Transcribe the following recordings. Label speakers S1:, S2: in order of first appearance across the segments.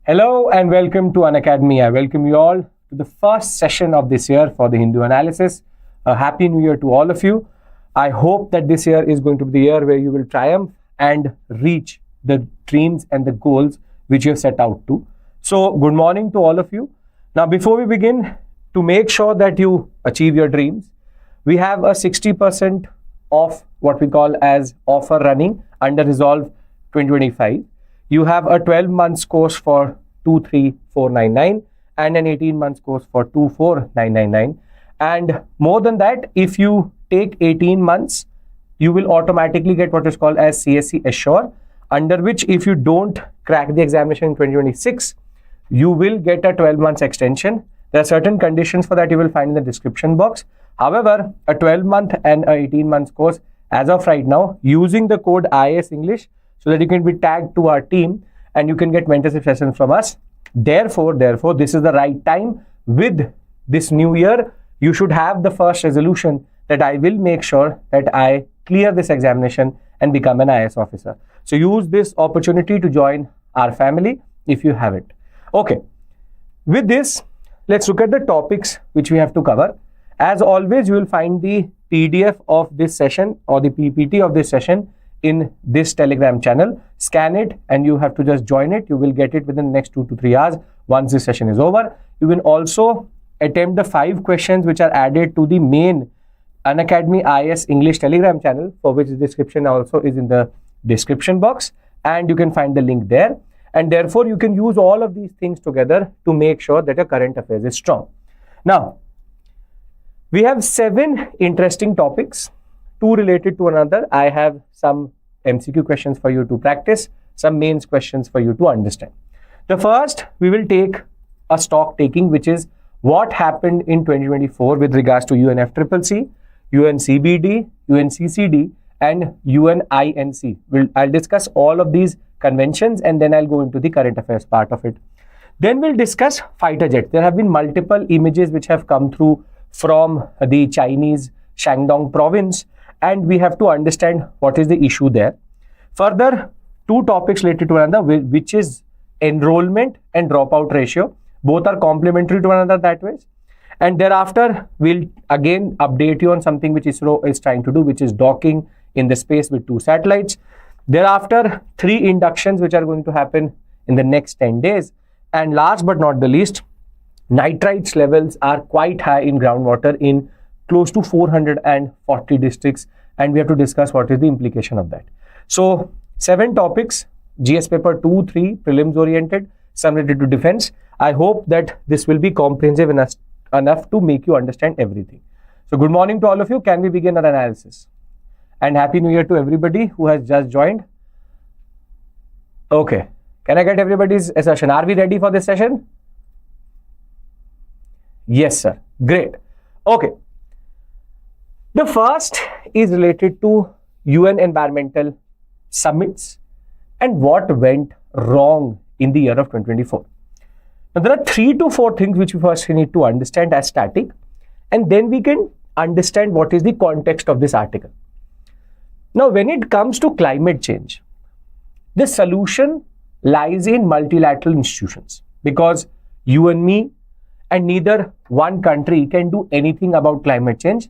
S1: Hello and welcome to Unacademy. I welcome you all to the first session of this year for the Hindu analysis. A happy new year to all of you. I hope that this year is going to be the year where you will triumph and reach the dreams and the goals which you have set out to. So good morning to all of you. Now before we begin, to make sure that you achieve your dreams, we have a 60% of what we call as offer running under Resolve 2025. You have a 12 months course for 23499 and an 18 months course for 24999. And more than that, if you take 18 months, you will automatically get what is called as CSE Assure, under which if you don't crack the examination in 2026, you will get a 12 months extension. There are certain conditions for that you will find in the description box. However, a 12-month and a 18 months course as of right now, using the code IS English, so that you can be tagged to our team and you can get mentorship sessions from us. Therefore, this is the right time. With this new year, you should have the first resolution that I will make sure that I clear this examination and become an IS officer. So use this opportunity to join our family if you haven't. Okay, with this, let's look at the topics which we have to cover. As always, you will find the PDF of this session or the PPT of this session in this Telegram channel. Scan it and you have to just join it. You will get it within the next 2 to 3 hours once this session is over. You will also attempt the 5 questions which are added to the main Unacademy IS English Telegram channel, for which the description also is in the description box, and you can find the link there. And therefore, you can use all of these things together to make sure that your current affairs is strong. Now, we have 7 interesting topics, 2 related to another. I have some MCQ questions for you to practice, some mains questions for you to understand. The first, we will take a stock taking, which is what happened in 2024 with regards to UNFCCC, UNCBD, UNCCD, and UNINC. I'll discuss all of these conventions and then I'll go into the current affairs part of it. Then we'll discuss fighter jets. There have been multiple images which have come through from the Chinese Shandong province, and we have to understand what is the issue there. Further, 2 topics related to another, which is enrollment and dropout ratio. Both are complementary to one another that way. And thereafter, we'll again update you on something which ISRO is trying to do, which is docking in the space with 2 satellites. Thereafter, 3 inductions which are going to happen in the next 10 days. And last but not the least, nitrates levels are quite high in groundwater in close to 440 districts, and we have to discuss what is the implication of that. So 7 topics, GS paper 2, 3, prelims oriented, some related to defense. I hope that this will be comprehensive enough to make you understand everything. So good morning to all of you. Can we begin our analysis? And happy new year to everybody who has just joined. Okay, can I get everybody's assertion? Are we ready for this session? Yes, sir. Great. Okay. The first is related to UN environmental summits and what went wrong in the year of 2024. Now, there are 3 to 4 things which we first need to understand as static, and then we can understand what is the context of this article. Now, when it comes to climate change, the solution lies in multilateral institutions, because you and me and neither one country can do anything about climate change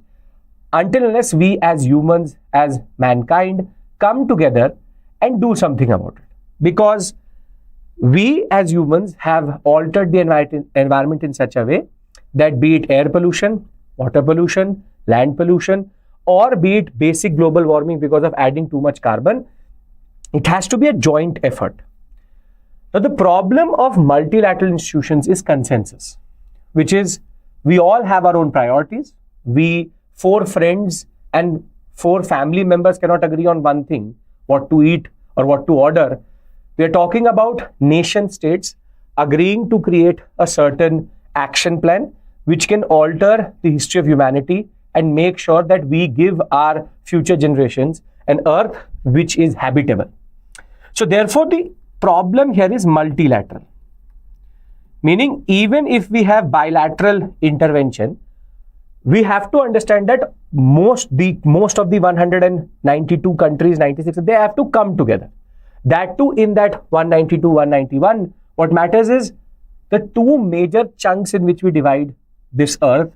S1: until unless we as humans, as mankind, come together and do something about it. Because we as humans have altered the environment in such a way that, be it air pollution, water pollution, land pollution, or be it basic global warming because of adding too much carbon, it has to be a joint effort. Now, the problem of multilateral institutions is consensus, which is we all have our own priorities. We 4 friends and 4 family members cannot agree on one thing, what to eat or what to order. We are talking about nation states agreeing to create a certain action plan which can alter the history of humanity and make sure that we give our future generations an earth which is habitable. So therefore, the problem here is multilateral. Meaning, even if we have bilateral intervention, we have to understand that most of the 192 countries, 96, they have to come together. That too, in that 192, 191, What matters is the two major chunks in which we divide this earth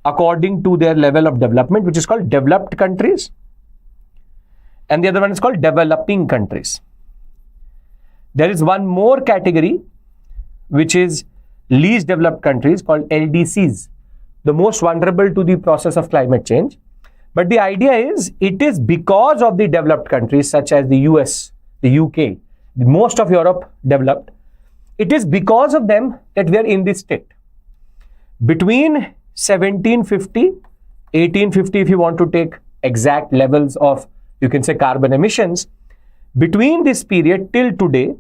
S1: according to their level of development, which is called developed countries, and the other one is called developing countries. There is one more category, which is least developed countries, called LDCs, the most vulnerable to the process of climate change. But the idea is, it is because of the developed countries such as the US, the UK, most of Europe developed, it is because of them that we are in this state. Between 1750, 1850, if you want to take exact levels of, you can say, carbon emissions, between this period till today,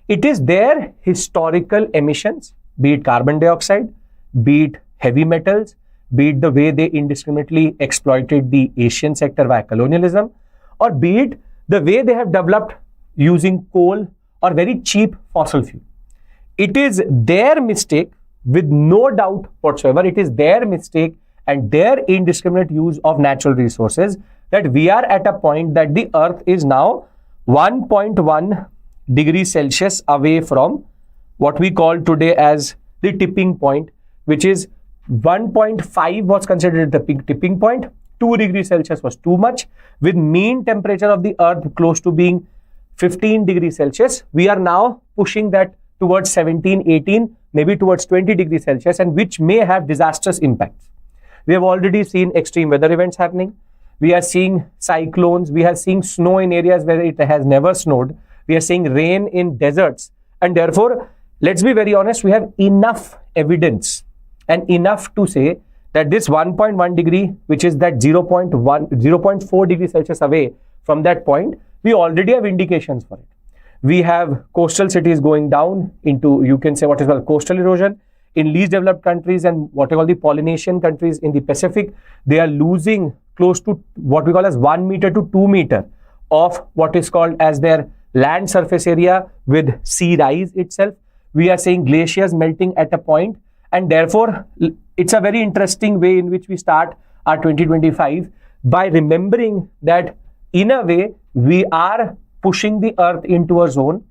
S1: it is their historical emissions, be it carbon dioxide, be it heavy metals, be it the way they indiscriminately exploited the Asian sector via colonialism, or be it the way they have developed using coal or very cheap fossil fuel. It is their mistake, with no doubt whatsoever. It is their mistake and their indiscriminate use of natural resources that we are at a point that the earth is now 1.1 degrees Celsius away from what we call today as the tipping point, which is 1.5 was considered the tipping point. 2 degrees Celsius was too much. With mean temperature of the earth close to being 15 degrees Celsius, we are now pushing that towards 17, 18, maybe towards 20 degrees Celsius, and which may have disastrous impacts. We have already seen extreme weather events happening. We are seeing cyclones. We are seeing snow in areas where it has never snowed. We are seeing rain in deserts. And therefore, let's be very honest, we have enough evidence and enough to say that this 1.1 degree, which is that 0.4 degrees Celsius away from that point, we already have indications for it. We have coastal cities going down into, you can say, what is called coastal erosion. In least developed countries and what we call the Polynesian countries in the Pacific, they are losing close to what we call as 1 meter to 2 meter of what is called as their land surface area with sea rise itself. We are seeing glaciers melting at a point, and therefore it's a very interesting way in which we start our 2025 by remembering that in a way we are pushing the earth into a zone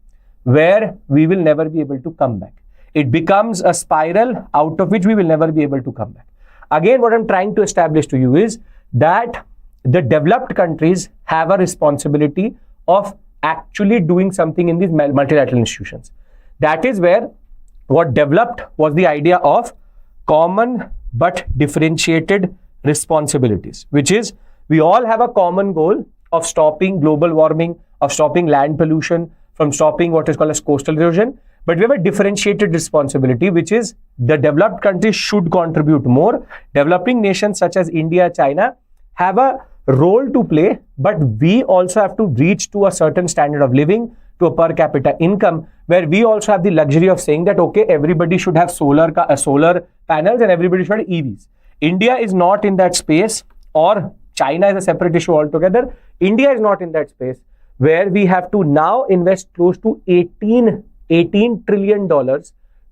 S1: where we will never be able to come back. It becomes a spiral out of which we will never be able to come back. Again, what I'm trying to establish to you is that the developed countries have a responsibility of actually doing something in these multilateral institutions. That is where what developed was the idea of common but differentiated responsibilities, which is we all have a common goal of stopping global warming, of stopping land pollution, from stopping what is called as coastal erosion. But we have a differentiated responsibility, which is the developed countries should contribute more. Developing nations such as India, China have a role to play, but we also have to reach to a certain standard of living, to a per capita income, where we also have the luxury of saying that, okay, everybody should have solar panels and everybody should have EVs. India is not in that space, or China is a separate issue altogether. India is not in that space where we have to now invest close to $18 trillion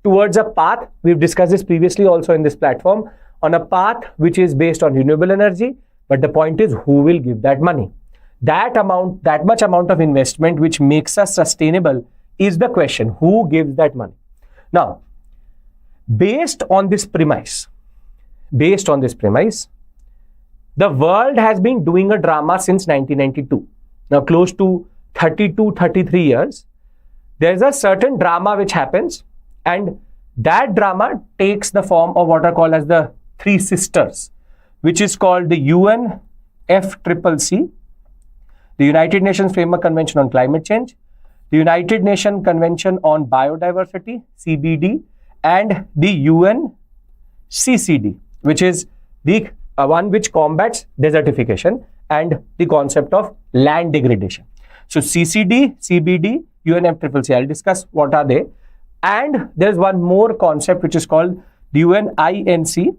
S1: towards a path. We've discussed this previously also in this platform, on a path which is based on renewable energy. But the point is, who will give that money? That much amount of investment which makes us sustainable is the question. Who gives that money? Now, based on this premise, the world has been doing a drama since 1992. Now, close to 32, 33 years. There's a certain drama which happens, and that drama takes the form of what are called as the three sisters, which is called the UNFCCC, the United Nations Framework Convention on Climate Change, the United Nations Convention on Biodiversity, CBD, and the UNCCD, which is the one which combats desertification and the concept of land degradation. So CCD, CBD, UNFCCC, I'll discuss what are they. And there's one more concept which is called the UNINC,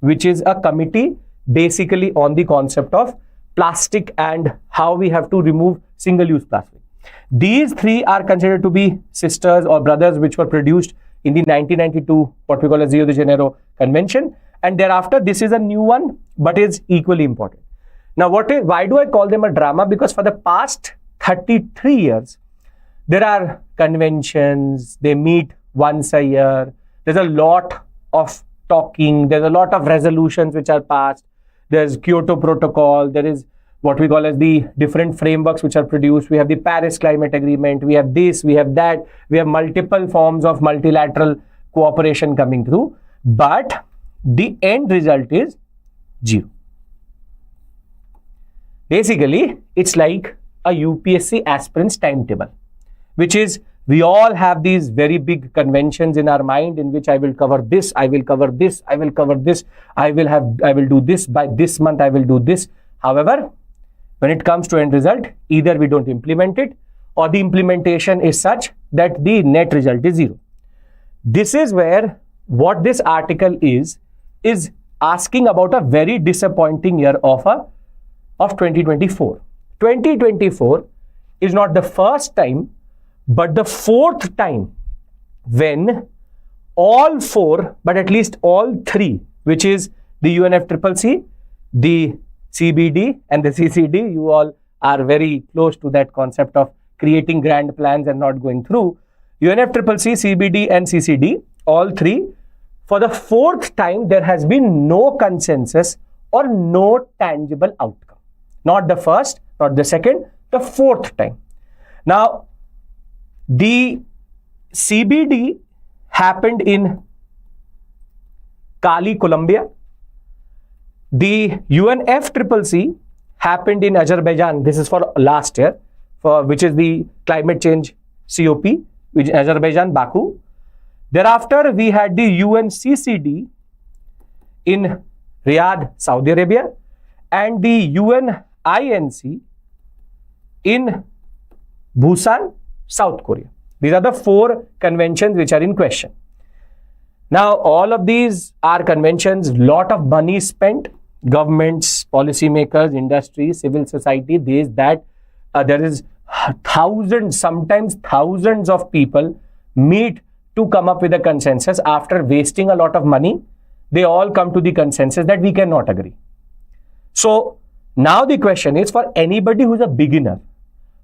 S1: which is a committee basically on the concept of plastic and how we have to remove single-use plastic. These three are considered to be sisters or brothers which were produced in the 1992, what we call as Rio de Janeiro Convention. And thereafter, this is a new one, but is equally important. Now, why do I call them a drama? Because for the past 33 years, there are conventions, they meet once a year. There's a lot of talking, there's a lot of resolutions which are passed. There's Kyoto Protocol, there is what we call as the different frameworks which are produced. We have the Paris Climate Agreement, we have this, we have that, we have multiple forms of multilateral cooperation coming through, but the end result is zero. Basically, it's like a UPSC aspirant's timetable, which is we all have these very big conventions in our mind in which I will cover this, I will cover this, I will cover this, I will do this by this month, I will do this. However, when it comes to end result, either we don't implement it or the implementation is such that the net result is zero. This is where what this article is asking about a very disappointing year of 2024. 2024 is not the first time, but the fourth time when all four, but at least all three, which is the UNFCCC, the CBD and the CCD, you all are very close to that concept of creating grand plans and not going through. UNFCCC, CBD and CCD, all three, for the fourth time, there has been no consensus or no tangible outcome. Not the first, not the second, the fourth time. Now, the CBD happened in Cali, Colombia. The UNFCCC happened in Azerbaijan. This is for last year, which is the climate change COP, which is Azerbaijan, Baku. Thereafter, we had the UNCCD in Riyadh, Saudi Arabia, and the UNINC in Busan, South Korea. These are the four conventions which are in question. Now, all of these are conventions, lot of money spent, governments, policymakers, industry, civil society, there is thousands, sometimes thousands of people meet to come up with a consensus. After wasting a lot of money, they all come to the consensus that we cannot agree. So now the question is, for anybody who's a beginner,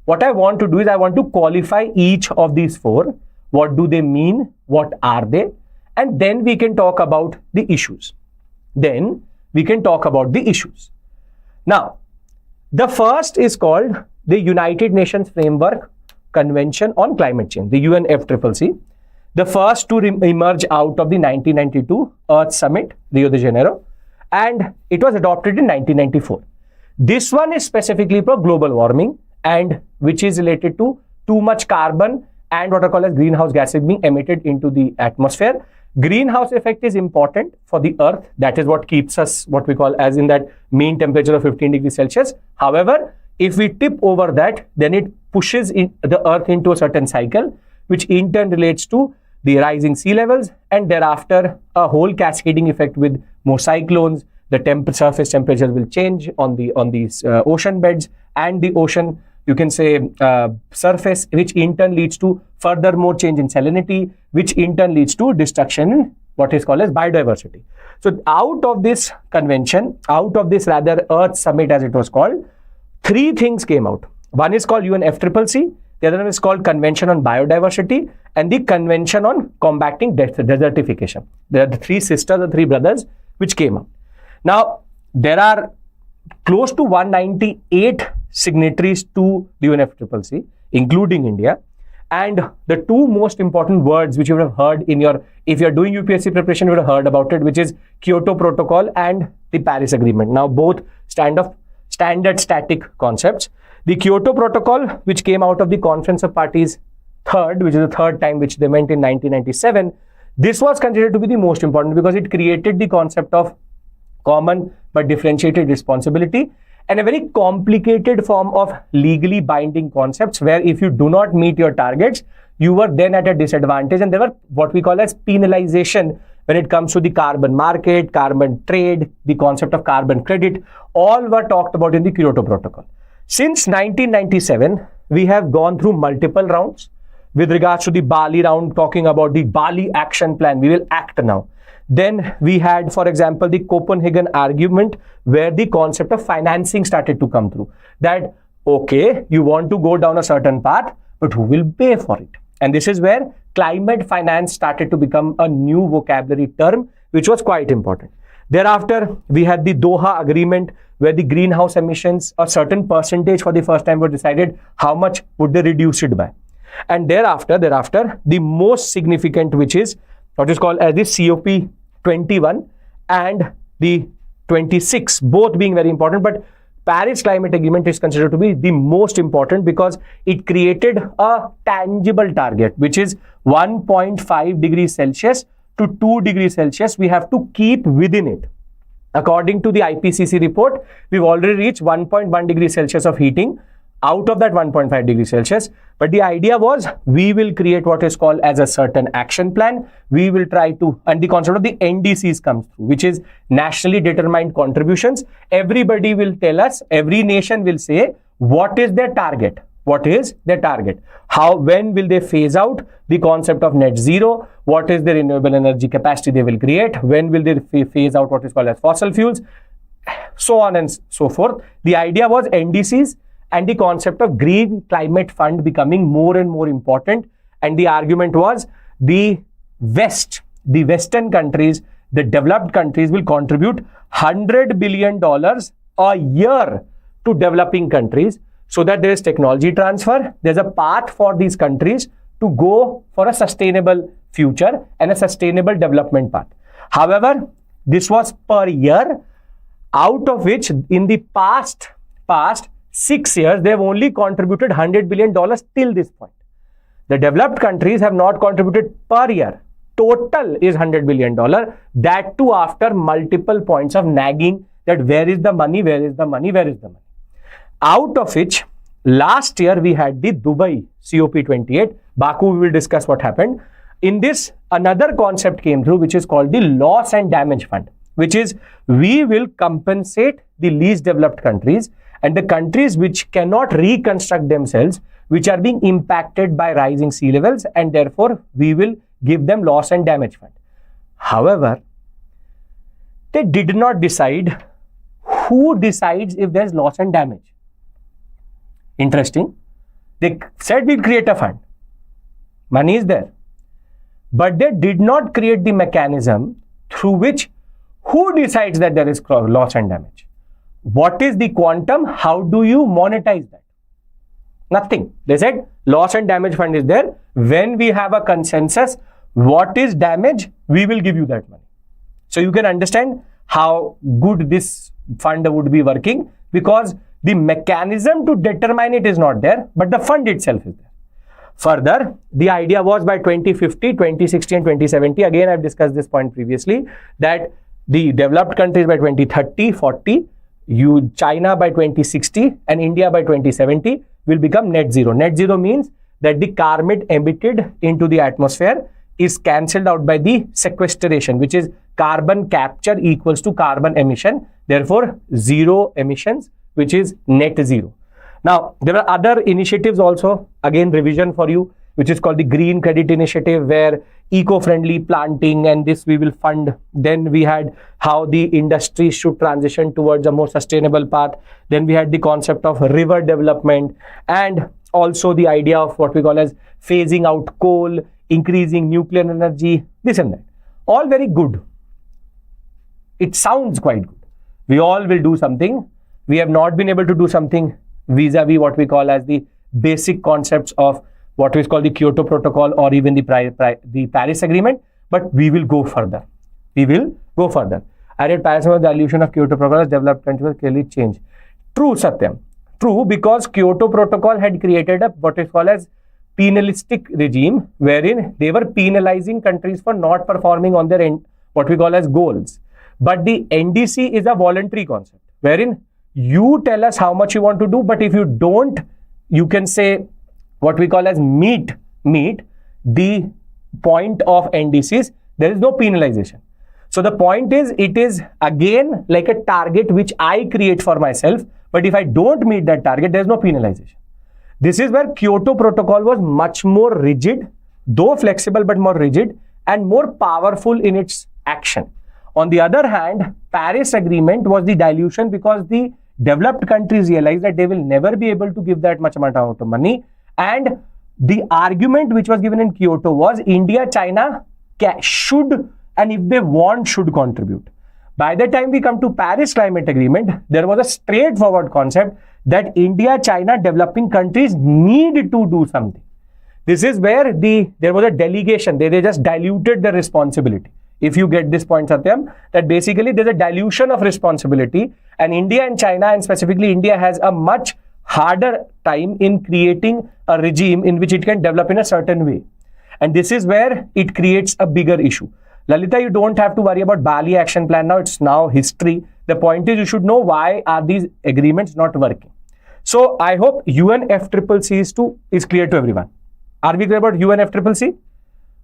S1: what I want to do is I want to qualify each of these four. What do they mean? What are they? And then we can talk about the issues. Now, the first is called the United Nations Framework Convention on Climate Change, the UNFCCC. The first to emerge out of the 1992 Earth Summit, Rio de Janeiro, and it was adopted in 1994. This one is specifically for global warming, and which is related to too much carbon and what are called as greenhouse gases being emitted into the atmosphere. Greenhouse effect is important for the earth. That is what keeps us what we call as in that mean temperature of 15 degrees Celsius. However, if we tip over that, then it pushes the earth into a certain cycle, which in turn relates to the rising sea levels, and thereafter a whole cascading effect with more cyclones. The surface temperature will change on these ocean beds, and the ocean, you can say, surface, which in turn leads to further more change in salinity, which in turn leads to destruction in what is called as biodiversity. So out of this convention, out of this rather Earth Summit as it was called, three things came out. One is called UNFCCC, the other one is called Convention on Biodiversity, and the Convention on Combating Desertification. There are the three sisters, the three brothers, which came out. Now, there are close to 198 signatories to the UNFCCC, including India. And the two most important words which you would have heard if you're doing UPSC preparation, you would have heard about it, which is Kyoto Protocol and the Paris Agreement. Now, both standard static concepts. The Kyoto Protocol, which came out of the Conference of Parties which is the third time which they met in 1997, this was considered to be the most important because it created the concept of common but differentiated responsibility and a very complicated form of legally binding concepts where if you do not meet your targets, you were then at a disadvantage, and there were what we call as penalization when it comes to the carbon market, carbon trade, the concept of carbon credit, all were talked about in the Kyoto Protocol. Since 1997, we have gone through multiple rounds. With regards to the Bali round, talking about the Bali action plan, we will act now. Then we had, for example, the Copenhagen argument where the concept of financing started to come through. That, okay, you want to go down a certain path, but who will pay for it? And this is where climate finance started to become a new vocabulary term, which was quite important. Thereafter, we had the Doha Agreement, where the greenhouse emissions, a certain percentage for the first time were decided, how much would they reduce it by. And thereafter, the most significant, which is what is called as the COP21 and the 26, both being very important, but Paris Climate Agreement is considered to be the most important because it created a tangible target, which is 1.5 degrees Celsius to 2 degrees Celsius. We have to keep within it. According to the IPCC report, we've already reached 1.1 degrees Celsius of heating out of that 1.5 degrees Celsius. But the idea was we will create what is called as a certain action plan. We will try to, and the concept of the NDCs comes through, which is nationally determined contributions. Everybody will tell us, every nation will say, what is their target? What is their target? How, when will they phase out the concept of net zero? What is the renewable energy capacity they will create? When will they phase out what is called as fossil fuels? So on and so forth. The idea was NDCs and the concept of Green Climate Fund becoming more and more important. And the argument was the West, the Western countries, the developed countries will contribute $100 billion a year to developing countries, so that there is technology transfer. There's a path for these countries to go for a sustainable future and a sustainable development path. However, this was per year, out of which in the past 6 years, they've only contributed $100 billion till this point. The developed countries have not contributed per year. Total is $100 billion. That too after multiple points of nagging that where is the money, where is the money, where is the money. Out of which, last year we had the Dubai COP28. Baku, we will discuss what happened. In this, another concept came through, which is called the Loss and Damage Fund, which is we will compensate the least developed countries and the countries which cannot reconstruct themselves, which are being impacted by rising sea levels, and therefore we will give them loss and damage fund. However, they did not decide who decides if there's loss and damage. Interesting. They said we'll create a fund. Money is there. But they did not create the mechanism through which who decides that there is loss and damage. What is the quantum? How do you monetize that? Nothing. They said loss and damage fund is there. When we have a consensus, what is damage, we will give you that money. So you can understand how good this fund would be working, because the mechanism to determine it is not there, but the fund itself is there. Further, the idea was by 2050, 2060 and 2070, again I've discussed this point previously, that the developed countries by 2030, 40, China by 2060 and India by 2070 will become net zero. Net zero means that the carbon emitted into the atmosphere is cancelled out by the sequestration, which is carbon capture equals to carbon emission. Therefore, zero emissions, which is net zero. Now, there are other initiatives also, again revision for you, which is called the Green Credit Initiative, where eco-friendly planting and this we will fund. Then we had how the industry should transition towards a more sustainable path. Then we had the concept of river development, and also the idea of what we call as phasing out coal, increasing nuclear energy, this and that. All very good. It sounds quite good. We all will do something. We have not been able to do something vis-a-vis what we call as the basic concepts of what is called the Kyoto Protocol or even the Paris Agreement, but we will go further. We will go further. I read Paris Agreement, the dilution of Kyoto Protocol has developed countries will clearly change. True, Satyam. True, because Kyoto Protocol had created a what is called as penalistic regime, wherein they were penalizing countries for not performing on their end, what we call as goals. But the NDC is a voluntary concept, wherein you tell us how much you want to do, but if you don't, you can say what we call as meet the point of NDCs, there is no penalization. So the point is, it is again like a target which I create for myself, but if I don't meet that target, there is no penalization. This is where Kyoto Protocol was much more rigid, though flexible but more rigid and more powerful in its action. On the other hand, Paris Agreement was the dilution, because the developed countries realized that they will never be able to give that much amount of money, and the argument which was given in Kyoto was India, China should, and if they want, should contribute. By the time we come to Paris Climate Agreement, there was a straightforward concept that India, China, developing countries need to do something. This is where there was a delegation. They just diluted the responsibility. If you get this point, Satyam, that basically there's a dilution of responsibility, and India and China, and specifically India, has a much harder time in creating a regime in which it can develop in a certain way. And this is where it creates a bigger issue. Lalita, you don't have to worry about Bali Action Plan now. It's now history. The point is you should know why are these agreements not working. So I hope UNFCCC is clear to everyone. Are we clear about UNFCCC?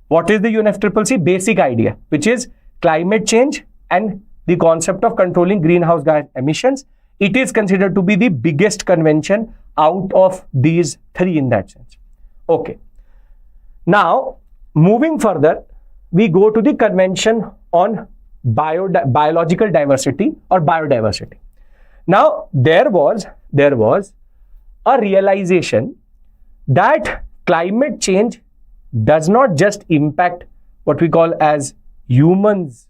S1: What is the UNFCCC? Basic idea, which is climate change and the concept of controlling greenhouse gas emissions. It is considered to be the biggest convention out of these three in that sense. Okay. Now, moving further, we go to the Convention on Biological Diversity or Biodiversity. Now, there was a realization that climate change does not just impact what we call as humans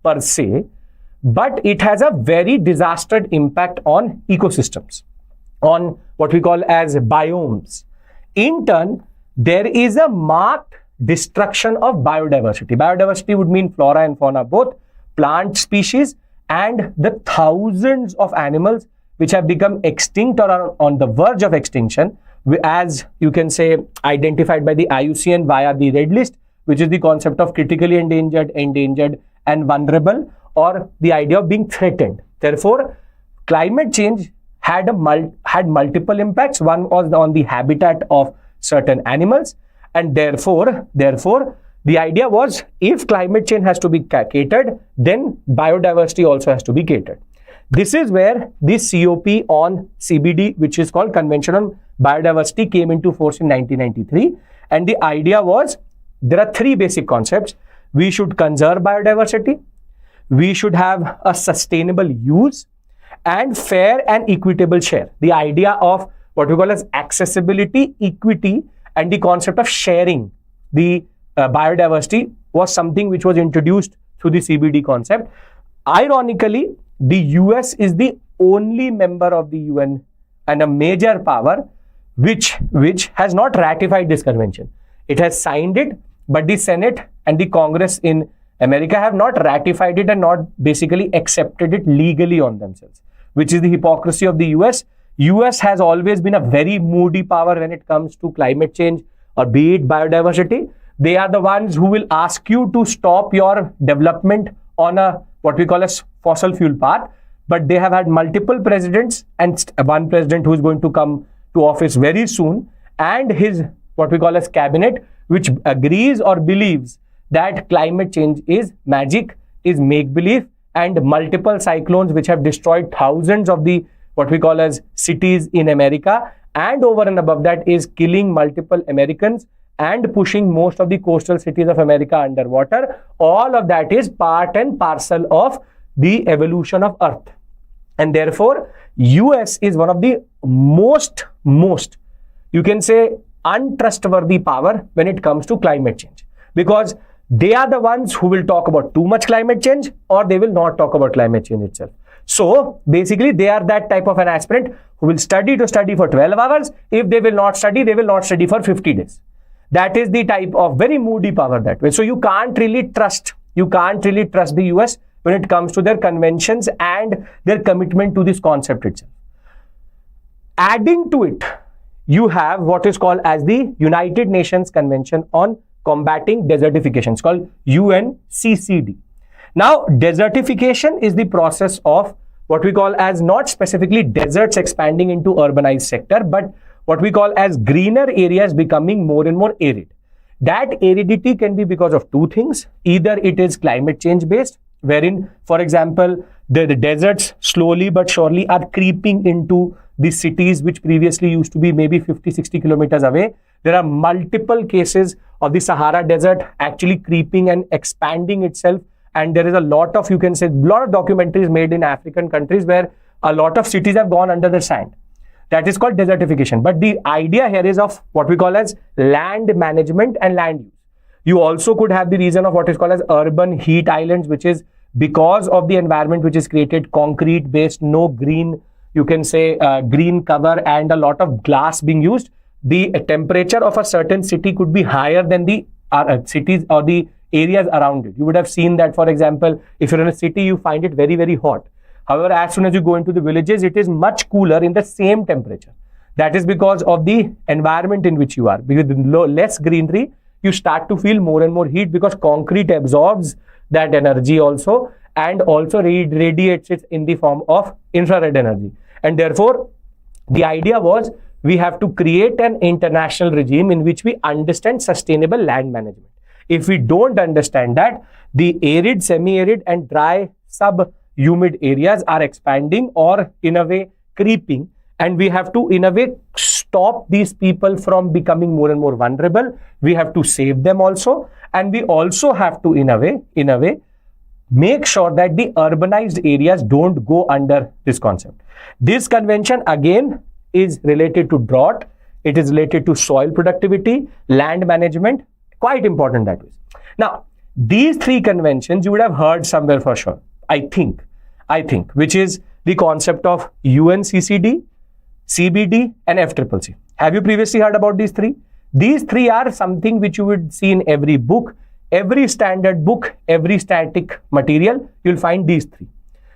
S1: per se, but it has a very disastrous impact on ecosystems, on what we call as biomes. In turn, there is a marked destruction of biodiversity. Biodiversity would mean flora and fauna, both plant species and the thousands of animals which have become extinct or are on the verge of extinction, as you can say identified by the IUCN via the red list, which is the concept of critically endangered, endangered and vulnerable, or the idea of being threatened. Therefore, climate change had multiple impacts. One was on the habitat of certain animals, and therefore the idea was if climate change has to be catered, then biodiversity also has to be catered. This is where this COP on CBD, which is called Convention on Biodiversity, came into force in 1993. And the idea was there are three basic concepts. We should conserve biodiversity, we should have a sustainable use, and fair and equitable share. The idea of what we call as accessibility, equity, and the concept of sharing the biodiversity was something which was introduced through the CBD concept. Ironically, the US is the only member of the UN and a major power which has not ratified this convention. It has signed it, but the Senate and the Congress in America have not ratified it and not basically accepted it legally on themselves, which is the hypocrisy of the US. US has always been a very moody power when it comes to climate change or be it biodiversity. They are the ones who will ask you to stop your development on a what we call as fossil fuel path, but they have had multiple presidents and one president who is going to come to office very soon, and his what we call as cabinet, which agrees or believes that climate change is magic, is make-believe, and multiple cyclones which have destroyed thousands of the what we call as cities in America, and over and above that is killing multiple Americans and pushing most of the coastal cities of America underwater. All of that is part and parcel of the evolution of Earth. And therefore, US is one of the most, you can say, untrustworthy power when it comes to climate change. Because they are the ones who will talk about too much climate change, or they will not talk about climate change itself. So basically, they are that type of an aspirant who will study for 12 hours. If they will not study, they will not study for 50 days. That is the type of very moody power that way. So you can't really trust the US when it comes to their conventions and their commitment to this concept itself. Adding to it, you have what is called as the United Nations Convention on Combating Desertification. It's called UNCCD. Now, desertification is the process of what we call as not specifically deserts expanding into urbanized sector, but what we call as greener areas becoming more and more arid. That aridity can be because of two things. Either it is climate change based, wherein, for example, the deserts slowly but surely are creeping into the cities which previously used to be maybe 50-60 kilometers away. There are multiple cases of the Sahara Desert actually creeping and expanding itself. And there is a lot of, you can say, a lot of documentaries made in African countries where a lot of cities have gone under the sand. That is called desertification. But the idea here is of what we call as land management and land use. You also could have the reason of what is called as urban heat islands, which is because of the environment which is created, concrete based, no green, you can say green cover, and a lot of glass being used. The temperature of a certain city could be higher than the cities or the areas around it. You would have seen that, for example, if you're in a city, you find it very, very hot. However, as soon as you go into the villages, it is much cooler in the same temperature. That is because of the environment in which you are. With less greenery, you start to feel more and more heat because concrete absorbs that energy also, and also radiates it in the form of infrared energy. And therefore, the idea was we have to create an international regime in which we understand sustainable land management. If we don't understand that, the arid, semi-arid and dry sub-humid areas are expanding or in a way creeping, and we have to in a way stop these people from becoming more and more vulnerable. We have to save them also, and we also have to in a way make sure that the urbanized areas don't go under this concept. This convention again is related to drought, it is related to soil productivity, land management, quite important that way. Now, these three conventions you would have heard somewhere for sure, I think, which is the concept of UNCCD, CBD and FCCC. Have you previously heard about these three? These three are something which you would see in every book, every standard book, every static material, you'll find these three.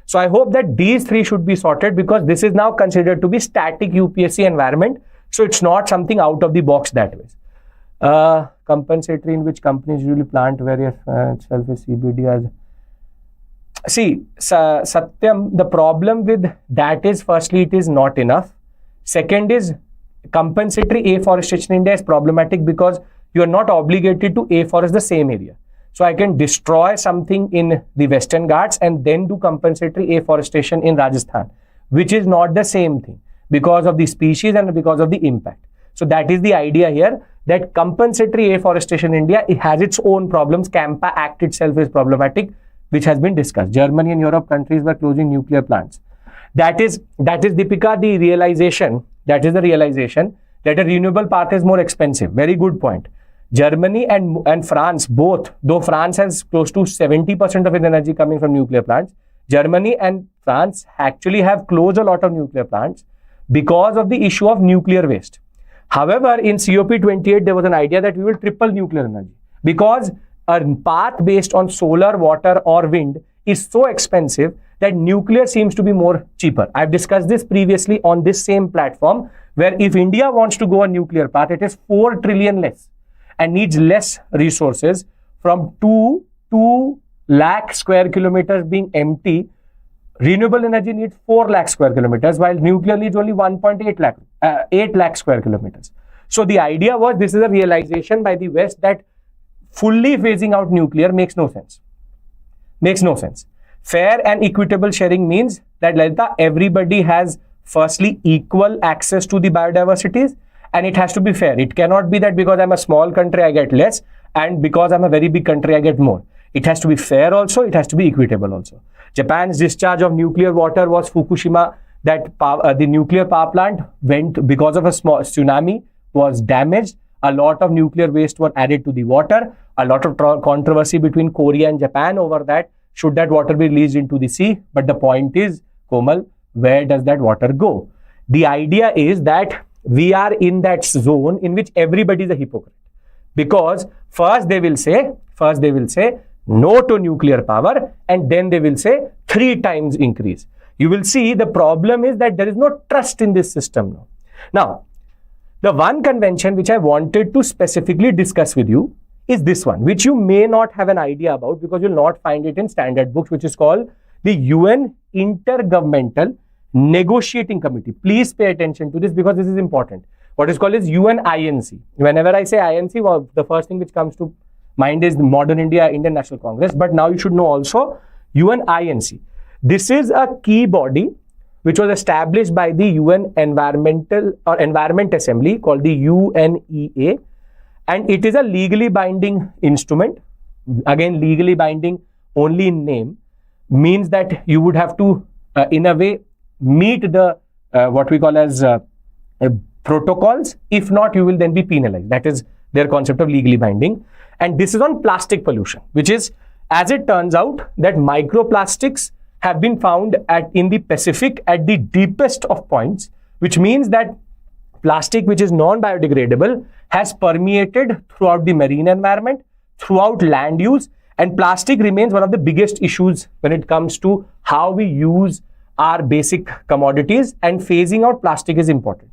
S1: So I hope that these three should be sorted, because this is now considered to be static UPSC environment. So it's not something out of the box that way. Compensatory, in which companies usually plant various itself is CBD as. See, Satyam, the problem with that is, firstly, it is not enough. Second is, compensatory afforestation in India is problematic because you are not obligated to afforest the same area. So I can destroy something in the Western Ghats and then do compensatory afforestation in Rajasthan, which is not the same thing because of the species and because of the impact. So that is the idea here, that compensatory afforestation in India, it has its own problems. Campa Act itself is problematic, which has been discussed. Germany and Europe countries were closing nuclear plants. That is Deepika, the realization that a renewable path is more expensive. Very good point. Germany and France both, though France has close to 70% of its energy coming from nuclear plants, Germany and France actually have closed a lot of nuclear plants because of the issue of nuclear waste. However, in COP28, there was an idea that we will triple nuclear energy because a path based on solar, water or wind is so expensive that nuclear seems to be more cheaper. I've discussed this previously on this same platform, where if India wants to go a nuclear path, it is 4 trillion less and needs less resources, from 2 lakh square kilometers being empty. Renewable energy needs 4 lakh square kilometers, while nuclear needs only 8 lakh square kilometers. So the idea was, this is a realization by the West that fully phasing out nuclear makes no sense. Fair and equitable sharing means that, Lalita, everybody has firstly equal access to the biodiversities, and it has to be fair. It cannot be that because I'm a small country I get less, and because I'm a very big country I get more. It has to be fair also, it has to be equitable also. Japan's discharge of nuclear water was Fukushima, that the nuclear power plant went because of a small tsunami, was damaged. A lot of nuclear waste were added to the water. A lot of controversy between Korea and Japan over that. Should that water be released into the sea? But the point is, Komal, where does that water go? The idea is that we are in that zone in which everybody is a hypocrite. Because first they will say no to nuclear power, and then they will say 3 times increase. You will see the problem is that there is no trust in this system now. Now, the one convention which I wanted to specifically discuss with you is this one, which you may not have an idea about because you'll not find it in standard books, which is called the UN Intergovernmental Negotiating Committee. Please pay attention to this because this is important. What is called is UNINC. Whenever I say INC, well, the first thing which comes to mind is the modern Indian National Congress, but now you should know also UNINC. This is a key body which was established by the UN Environment Assembly, called the UNEA, and it is a legally binding instrument. Again, legally binding only in name, means that you would have to in a way meet the what we call as protocols. If not, you will then be penalized. That is their concept of legally binding. And this is on plastic pollution, which is, as it turns out, that microplastics have been found in the Pacific at the deepest of points, which means that plastic which is non-biodegradable has permeated throughout the marine environment, throughout land use, and plastic remains one of the biggest issues when it comes to how we use our basic commodities, and phasing out plastic is important.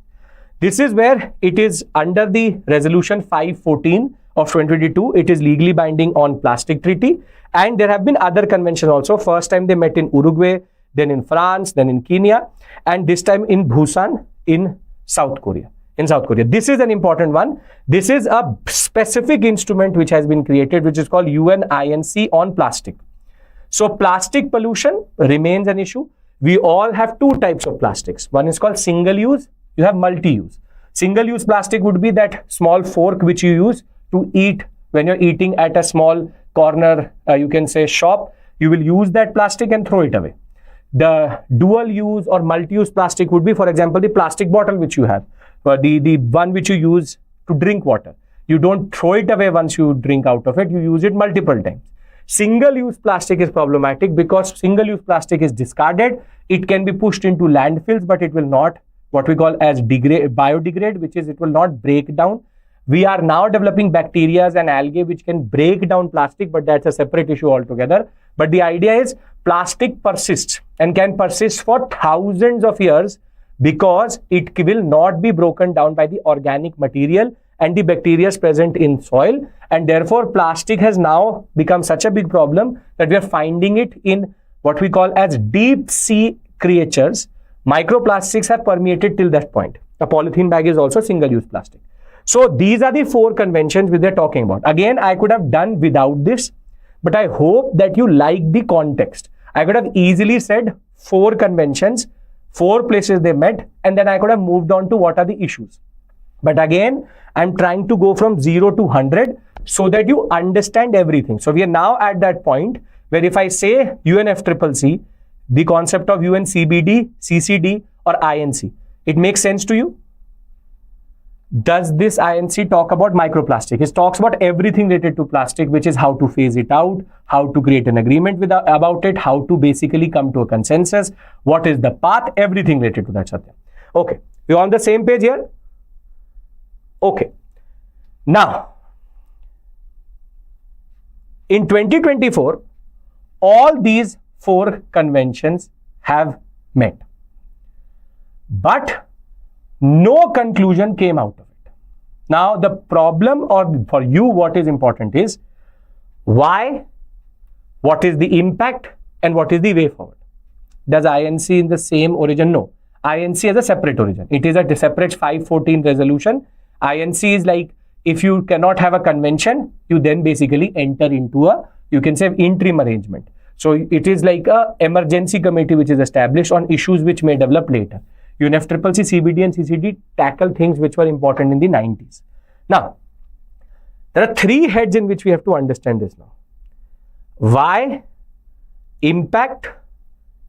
S1: This is where it is under the resolution 514 of 2022. It is legally binding on plastic treaty, and there have been other conventions also. First time they met in Uruguay, then in France, then in Kenya, and this time in Busan in South Korea. This is an important one. This is a specific instrument which has been created, which is called UNINC on plastic. So plastic pollution remains an issue. We all have two types of plastics. One is called single use, you have multi-use. Single use plastic would be that small fork which you use to eat when you're eating at a small corner, you can say shop. You will use that plastic and throw it away. The dual use or multi-use plastic would be, for example, the plastic bottle which you have, the one which you use to drink water. You don't throw it away once you drink out of it, you use it multiple times. Single-use plastic is problematic because single-use plastic is discarded. It can be pushed into landfills, but it will not, what we call as biodegrade, which is it will not break down. We are now developing bacteria and algae which can break down plastic, but that's a separate issue altogether. But the idea is plastic persists and can persist for thousands of years because it will not be broken down by the organic material and the bacteria present in soil, and therefore plastic has now become such a big problem that we are finding it in what we call as deep sea creatures. Microplastics have permeated till that point. A polythene bag is also single-use plastic. So these are the four conventions which they're talking about. Again, I could have done without this, but I hope that you like the context. I could have easily said 4 conventions, 4 places they met, and then I could have moved on to what are the issues. But again, I'm trying to go from 0 to 100 so that you understand everything. So we are now at that point where if I say UNFCCC, the concept of UNCBD, CCD or INC, it makes sense to you? Does this INC talk about microplastic? It talks about everything related to plastic, which is how to phase it out, how to create an agreement about it, how to basically come to a consensus, what is the path, everything related to that, Satya. Okay, we're on the same page here? Okay. Now, in 2024, all these 4 conventions have met, but no conclusion came out of it. Now, the problem, or for you, what is important is why, what is the impact, and what is the way forward. Does INC in the same origin? No. INC has a separate origin. It is a separate 514 resolution. INC is like, if you cannot have a convention, you then basically enter into a, you can say, interim arrangement. So it is like a emergency committee which is established on issues which may develop later. UNFCCC, CBD and CCD tackle things which were important in the 90s. Now, there are 3 heads in which we have to understand this now. Why, impact,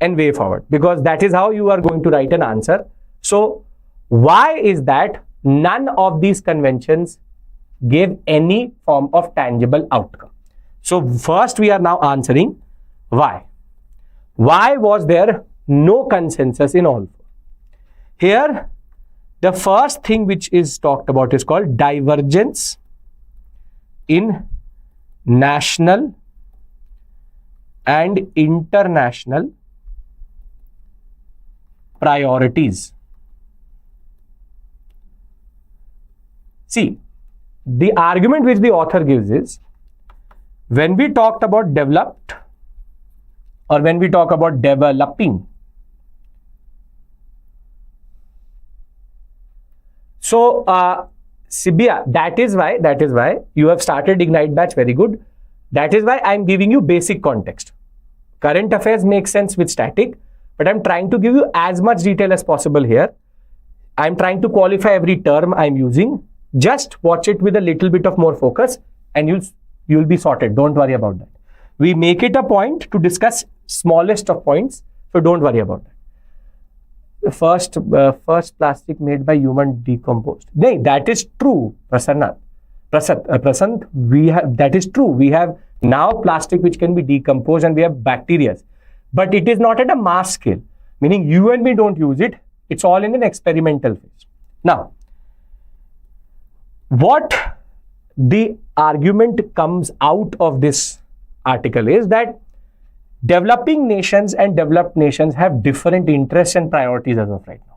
S1: and way forward, because that is how you are going to write an answer. So why is that none of these conventions gave any form of tangible outcome? So first we are now answering why. Why was there no consensus in all 4? Here, the first thing which is talked about is called divergence in national and international priorities. See, the argument which the author gives is, when we talked about developed or when we talk about developing, so Sibia, that is why you have started Ignite batch, very good. That is why I am giving you basic context. Current affairs makes sense with static, but I'm trying to give you as much detail as possible here. I'm trying to qualify every term I'm using. Just watch it with a little bit of more focus and you'll be sorted. Don't worry about that. We make it a point to discuss smallest of points, so don't worry about that. first plastic made by human decomposed. No, that is true, Prasant. That is true. We have now plastic which can be decomposed and we have bacteria, but it is not at a mass scale. Meaning you and me don't use it. It's all in an experimental phase. Now, what the argument comes out of this article is that developing nations and developed nations have different interests and priorities as of right now.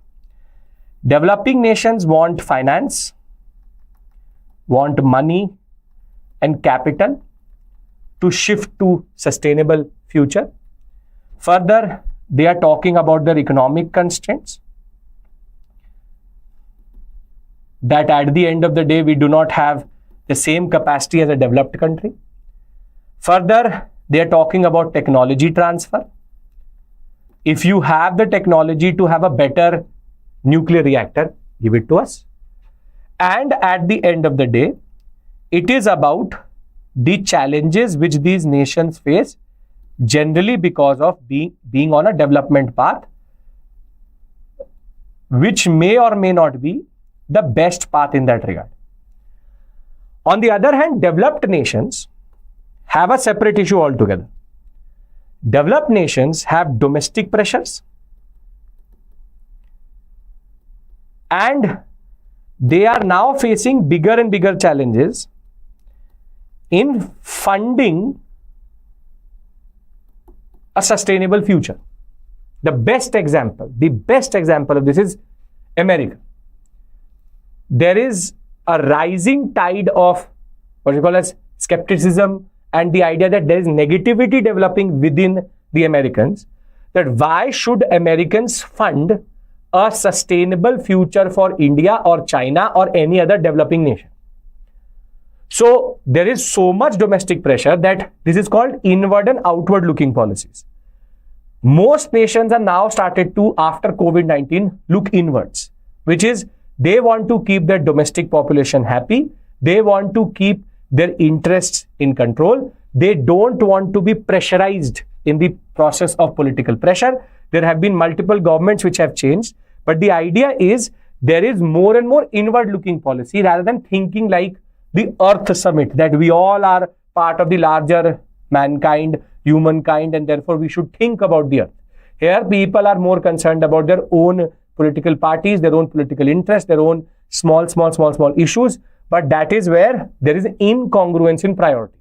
S1: Developing nations want finance, want money and capital to shift to sustainable future. Further, they are talking about their economic constraints, that at the end of the day, we do not have the same capacity as a developed country. Further, they are talking about technology transfer. If you have the technology to have a better nuclear reactor, give it to us. And at the end of the day, it is about the challenges which these nations face generally because of being on a development path, which may or may not be the best path in that regard. On the other hand, developed nations have a separate issue altogether. Developed nations have domestic pressures and they are now facing bigger and bigger challenges in funding a sustainable future. The best example of this is America. There is a rising tide of what you call as skepticism and the idea that there is negativity developing within the Americans, that why should Americans fund a sustainable future for India or China or any other developing nation. So there is so much domestic pressure that this is called inward and outward looking policies. Most nations are now started to, after COVID-19, look inwards, which is they want to keep their domestic population happy. They want to keep their interests in control. They don't want to be pressurized in the process of political pressure. There have been multiple governments which have changed, but the idea is there is more and more inward looking policy rather than thinking like the Earth Summit, that we all are part of the larger mankind, humankind, and therefore we should think about the Earth. Here people are more concerned about their own political parties, their own political interests, their own small issues, but that is where there is incongruence in priorities.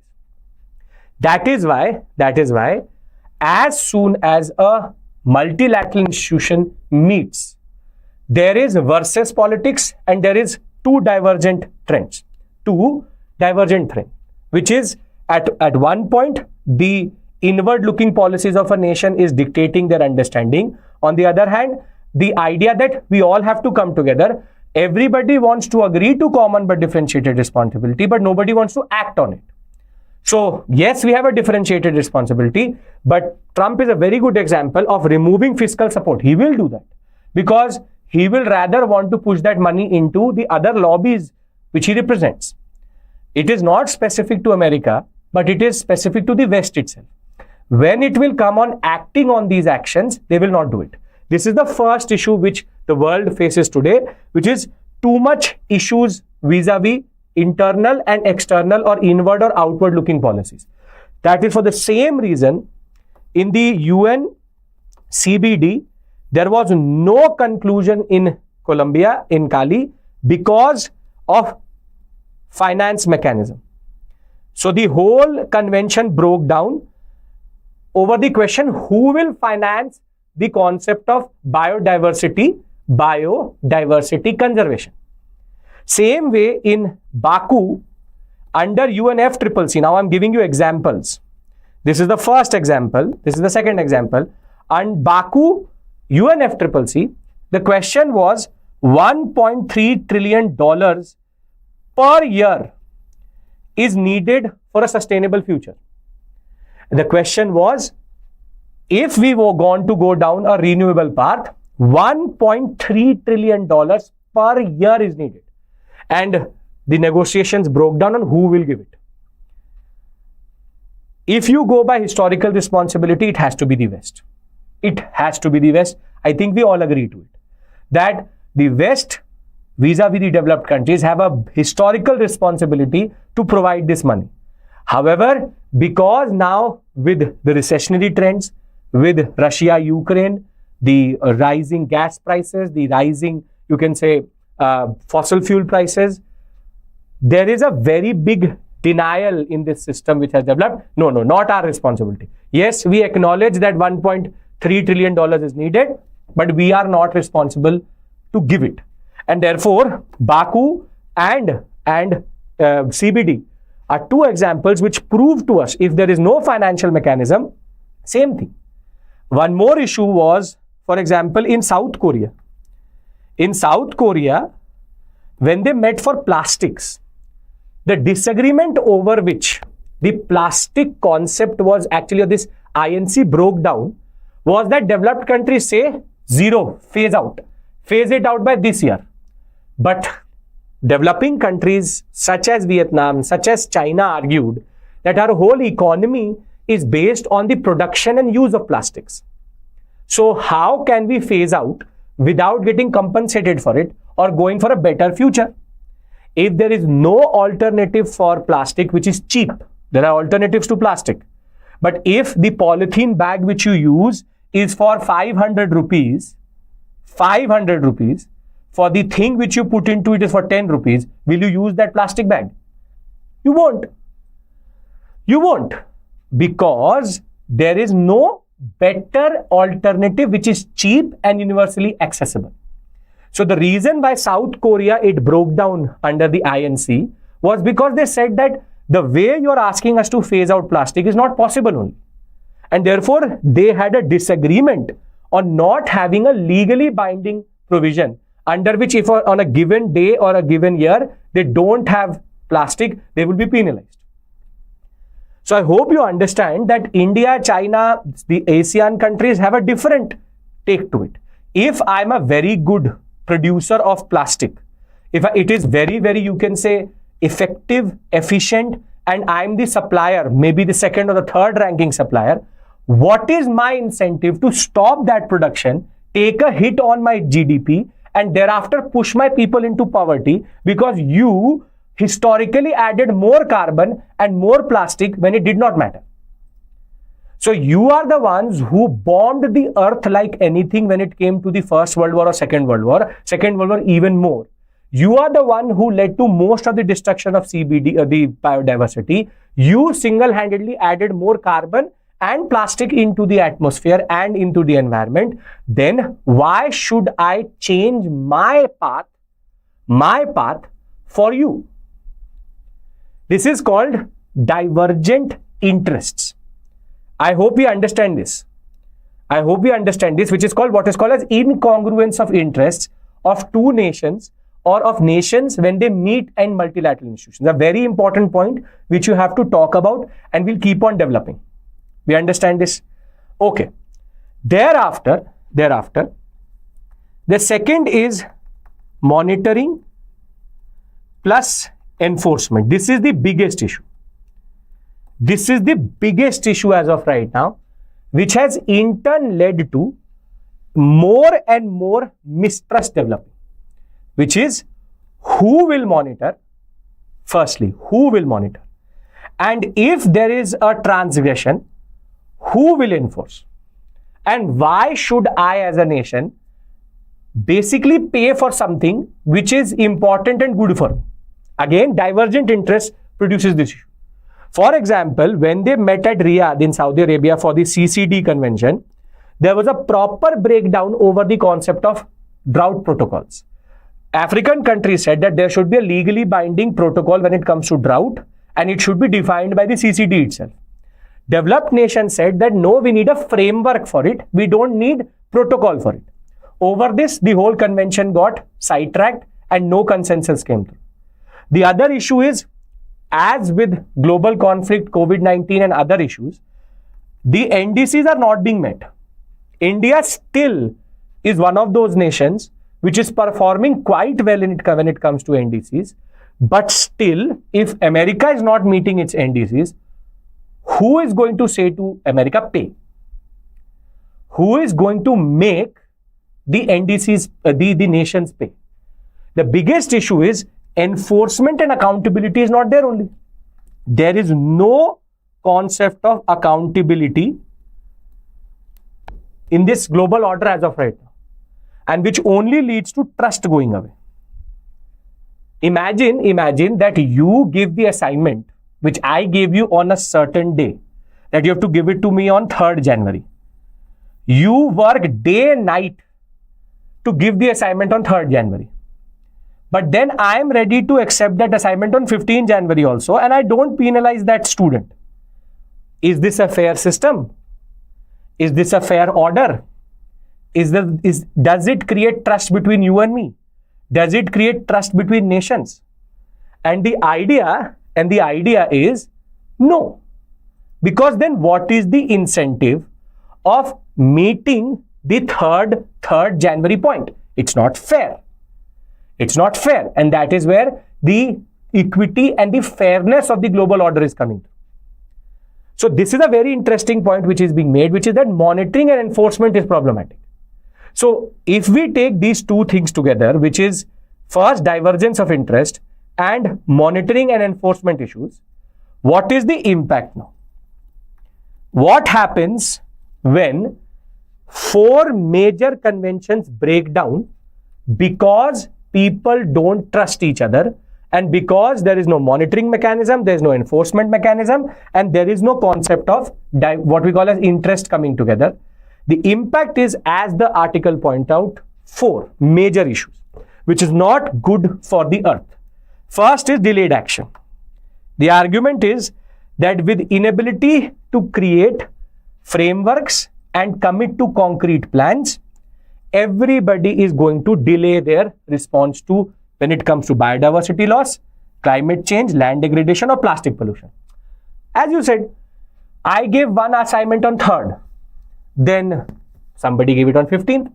S1: That is why as soon as a multilateral institution meets, there is versus politics and there is two divergent trends, which is at one point the inward looking policies of a nation is dictating their understanding. On the other hand, the idea that we all have to come together, everybody wants to agree to common but differentiated responsibility, but nobody wants to act on it. So yes, we have a differentiated responsibility, but Trump is a very good example of removing fiscal support. He will do that because he will rather want to push that money into the other lobbies which he represents. It is not specific to America, but it is specific to the West itself. When it will come on acting on these actions, they will not do it. This is the first issue which the world faces today, which is too much issues vis-a-vis internal and external or inward or outward looking policies. That is for the same reason in the UN CBD, there was no conclusion in Colombia, in Cali, because of finance mechanism. So the whole convention broke down over the question who will finance the concept of biodiversity conservation. Same way in Baku under UNFCCC. Now I'm giving you examples. This is the first example. This is the second example. And Baku UNFCCC, the question was $1.3 trillion per year is needed for a sustainable future. The question was, if we were going to go down a renewable path, $1.3 trillion per year is needed. And the negotiations broke down on who will give it. If you go by historical responsibility, it has to be the West. It has to be the West. I think we all agree to it. that the West vis-a-vis the developed countries have a historical responsibility to provide this money. However, because now with the recessionary trends, with Russia, Ukraine, the rising gas prices, the rising, you can say, fossil fuel prices, there is a very big denial in this system which has developed. No, not our responsibility. Yes, we acknowledge that $1.3 trillion is needed, but we are not responsible to give it. And therefore, Baku and CBD are two examples which prove to us if there is no financial mechanism, same thing. One more issue was, for example, in South Korea. In South Korea, when they met for plastics, the disagreement over which the plastic concept was actually, this INC broke down, was that developed countries say zero, phase it out by this year. But developing countries such as Vietnam, such as China argued that our whole economy is based on the production and use of plastics. So how can we phase out without getting compensated for it or going for a better future? If there is no alternative for plastic which is cheap, there are alternatives to plastic. But if the polythene bag which you use is for 500 rupees, for the thing which you put into it is for 10 rupees, will you use that plastic bag? You won't. You won't, because there is no better alternative which is cheap and universally accessible. So the reason why South Korea, it broke down under the INC was because they said that the way you're asking us to phase out plastic is not possible only. And therefore, they had a disagreement on not having a legally binding provision under which if on a given day or a given year, they don't have plastic, they will be penalized. So I hope you understand that India, China, the ASEAN countries have a different take to it. If I'm a very good producer of plastic, if it is very, very, you can say, effective, efficient, and I'm the supplier, maybe the second or the third ranking supplier, what is my incentive to stop that production, take a hit on my GDP, and thereafter push my people into poverty because you historically added more carbon and more plastic when it did not matter. So you are the ones who bombed the earth like anything when it came to the First World War or Second World War. Second World War even more. You are the one who led to most of the destruction of CBD, the biodiversity. You single-handedly added more carbon and plastic into the atmosphere and into the environment. Then why should I change my path for you? This is called divergent interests. I hope we understand this. Which is called what is called as incongruence of interests of two nations or of nations when they meet in multilateral institutions. A very important point which you have to talk about and we'll keep on developing. We understand this? Okay. Thereafter, the second is monitoring plus enforcement. This is the biggest issue. This is the biggest issue as of right now, which has in turn led to more and more mistrust developing, which is who will monitor? Firstly, who will monitor? And if there is a transgression, who will enforce? And why should I as a nation basically pay for something which is important and good for me? Again, divergent interest produces this issue. For example, when they met at Riyadh in Saudi Arabia for the CCD convention, there was a proper breakdown over the concept of drought protocols. African countries said that there should be a legally binding protocol when it comes to drought, and it should be defined by the CCD itself. Developed nations said that no, we need a framework for it. We don't need protocol for it. Over this, the whole convention got sidetracked and no consensus came through. The other issue is, as with global conflict, COVID-19 and other issues, the NDCs are not being met. India still is one of those nations which is performing quite well when it comes to NDCs. But still, if America is not meeting its NDCs, who is going to say to America, pay? Who is going to make the NDCs, the nations pay. The biggest issue is enforcement and accountability is not there only. There is no concept of accountability in this global order as of right now, and which only leads to trust going away. Imagine that you give the assignment which I gave you on a certain day, that you have to give it to me on 3rd January. You work day and night to give the assignment on 3rd January. But then I am ready to accept that assignment on 15th January also, and I don't penalize that student. Is this a fair system? Is this a fair order? Does it create trust between you and me? Does it create trust between nations? And the idea is no. Because then what is the incentive of meeting the 3rd January point? It's not fair. It's not fair. And that is where the equity and the fairness of the global order is coming. So this is a very interesting point which is being made, which is that monitoring and enforcement is problematic. So if we take these two things together, which is first divergence of interest and monitoring and enforcement issues, what is the impact now? What happens when 4 major conventions break down because people don't trust each other, and because there is no monitoring mechanism, there is no enforcement mechanism, and there is no concept of what we call as interest coming together? The impact is, as the article point out, 4 major issues, which is not good for the earth. First is delayed action. The argument is that with inability to create frameworks and commit to concrete plans, everybody is going to delay their response to when it comes to biodiversity loss, climate change, land degradation, or plastic pollution. As you said, I gave one assignment on 3rd, then somebody gave it on 15th.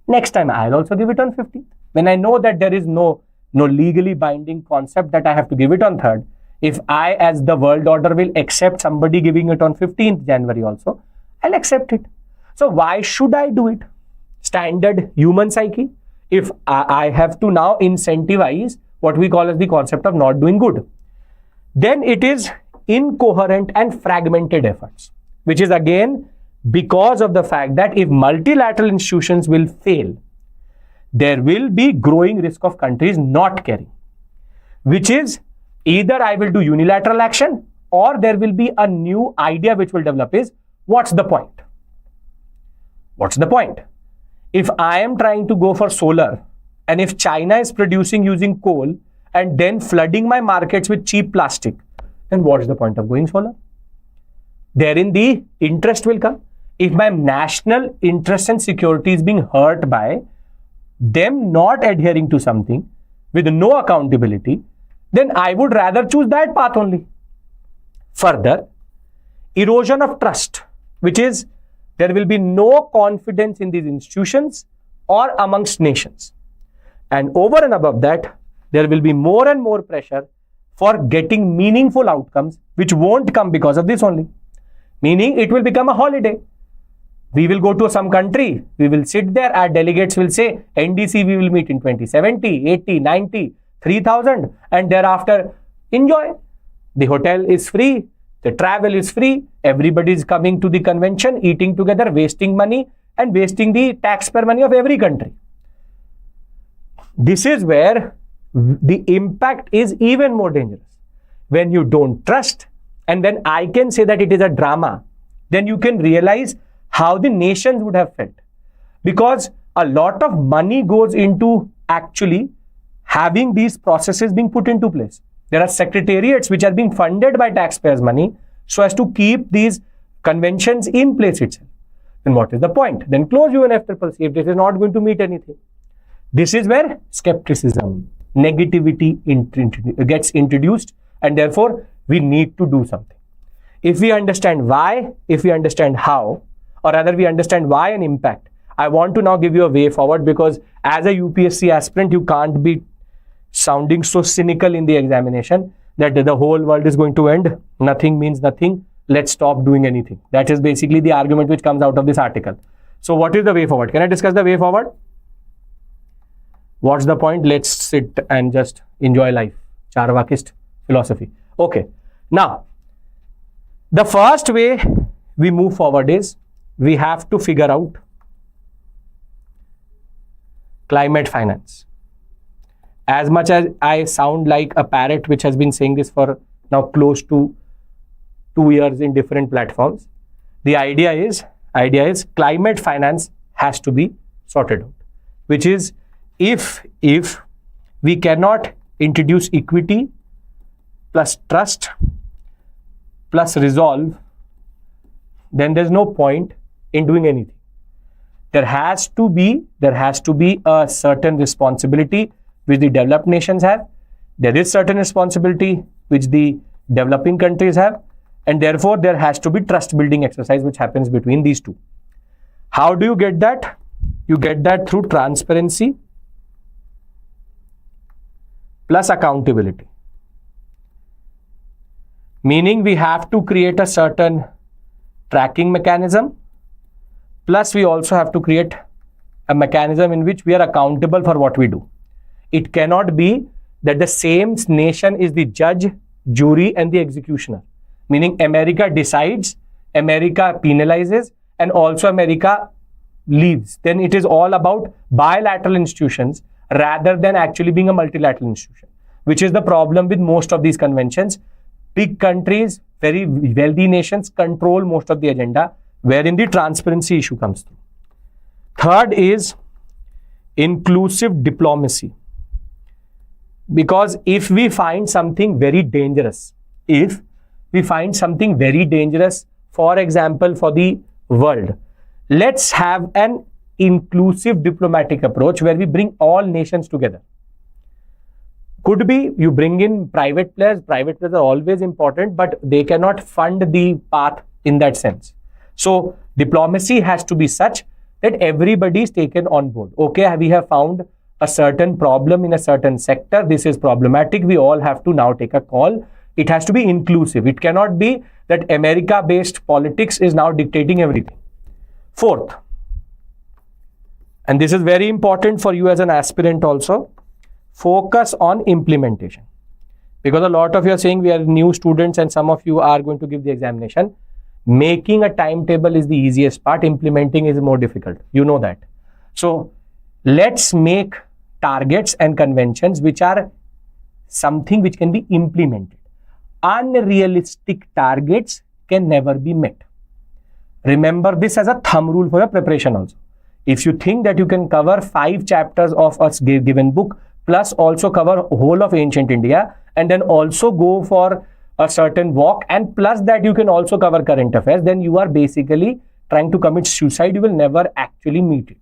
S1: Next time I'll also give it on 15th. When I know that there is no legally binding concept that I have to give it on 3rd, if I as the world order will accept somebody giving it on 15th January also, I'll accept it. So why should I do it? Standard human psyche. If I have to now incentivize what we call as the concept of not doing good, then it is incoherent and fragmented efforts, which is again because of the fact that if multilateral institutions will fail, there will be growing risk of countries not caring, which is either I will do unilateral action or there will be a new idea which will develop is, what's the point? What's the point? If I am trying to go for solar, and if China is producing using coal and then flooding my markets with cheap plastic, then what's the point of going solar? Therein the interest will come. If my national interest and security is being hurt by them not adhering to something with no accountability, then I would rather choose that path only. Further, erosion of trust, which is there will be no confidence in these institutions or amongst nations. And over and above that, there will be more and more pressure for getting meaningful outcomes, which won't come because of this only. Meaning it will become a holiday. We will go to some country, we will sit there, our delegates will say, NDC we will meet in 2070, 80, 90, 3000, and thereafter enjoy. The hotel is free, the travel is free, everybody is coming to the convention, eating together, wasting money and wasting the taxpayer money of every country. This is where the impact is even more dangerous. When you don't trust, and when I can say that it is a drama, then you can realize how the nations would have felt. Because a lot of money goes into actually having these processes being put into place. There are secretariats which are being funded by taxpayers' money so as to keep these conventions in place itself. Then what is the point? Then close UNFCCC if this is not going to meet anything. This is where skepticism, negativity gets introduced, and therefore we need to do something. If we understand why, if we understand how, or rather we understand why and impact, I want to now give you a way forward, because as a UPSC aspirant, you can't be sounding so cynical in the examination that the whole world is going to end. Nothing means nothing. Let's stop doing anything. That is basically the argument which comes out of this article. So what is the way forward? Can I discuss the way forward? What's the point? Let's sit and just enjoy life. Charvakist philosophy. Okay. Now, the first way we move forward is we have to figure out climate finance. As much as I sound like a parrot which has been saying this for now close to 2 years in different platforms, the idea is climate finance has to be sorted out, which is if we cannot introduce equity plus trust plus resolve, then there's no point in doing anything. There has to be a certain responsibility which the developed nations have. There is certain responsibility which the developing countries have, and therefore there has to be trust building exercise which happens between these two. How do you get that? You get that through transparency plus accountability. Meaning we have to create a certain tracking mechanism, plus we also have to create a mechanism in which we are accountable for what we do. It cannot be that the same nation is the judge, jury, and the executioner. Meaning America decides, America penalizes, and also America leaves. Then it is all about bilateral institutions rather than actually being a multilateral institution, which is the problem with most of these conventions. Big countries, very wealthy nations control most of the agenda, wherein the transparency issue comes through. Third is inclusive diplomacy. Because if we find something very dangerous, for example, for the world, let's have an inclusive diplomatic approach where we bring all nations together. Could be you bring in private players. Private players are always important, but they cannot fund the path in that sense. So diplomacy has to be such that everybody is taken on board. Okay, we have found a certain problem in a certain sector. This is problematic. We all have to now take a call. It has to be inclusive. It cannot be that America-based politics is now dictating everything. Fourth, and this is very important for you as an aspirant also, focus on implementation. Because a lot of you are saying we are new students and some of you are going to give the examination. Making a timetable is the easiest part. Implementing is more difficult. You know that. So let's make targets and conventions which are something which can be implemented. Unrealistic targets can never be met. Remember this as a thumb rule for your preparation also. If you think that you can cover 5 chapters of a given book, plus also cover whole of ancient India, and then also go for a certain walk, and plus that you can also cover current affairs, then you are basically trying to commit suicide. You will never actually meet it.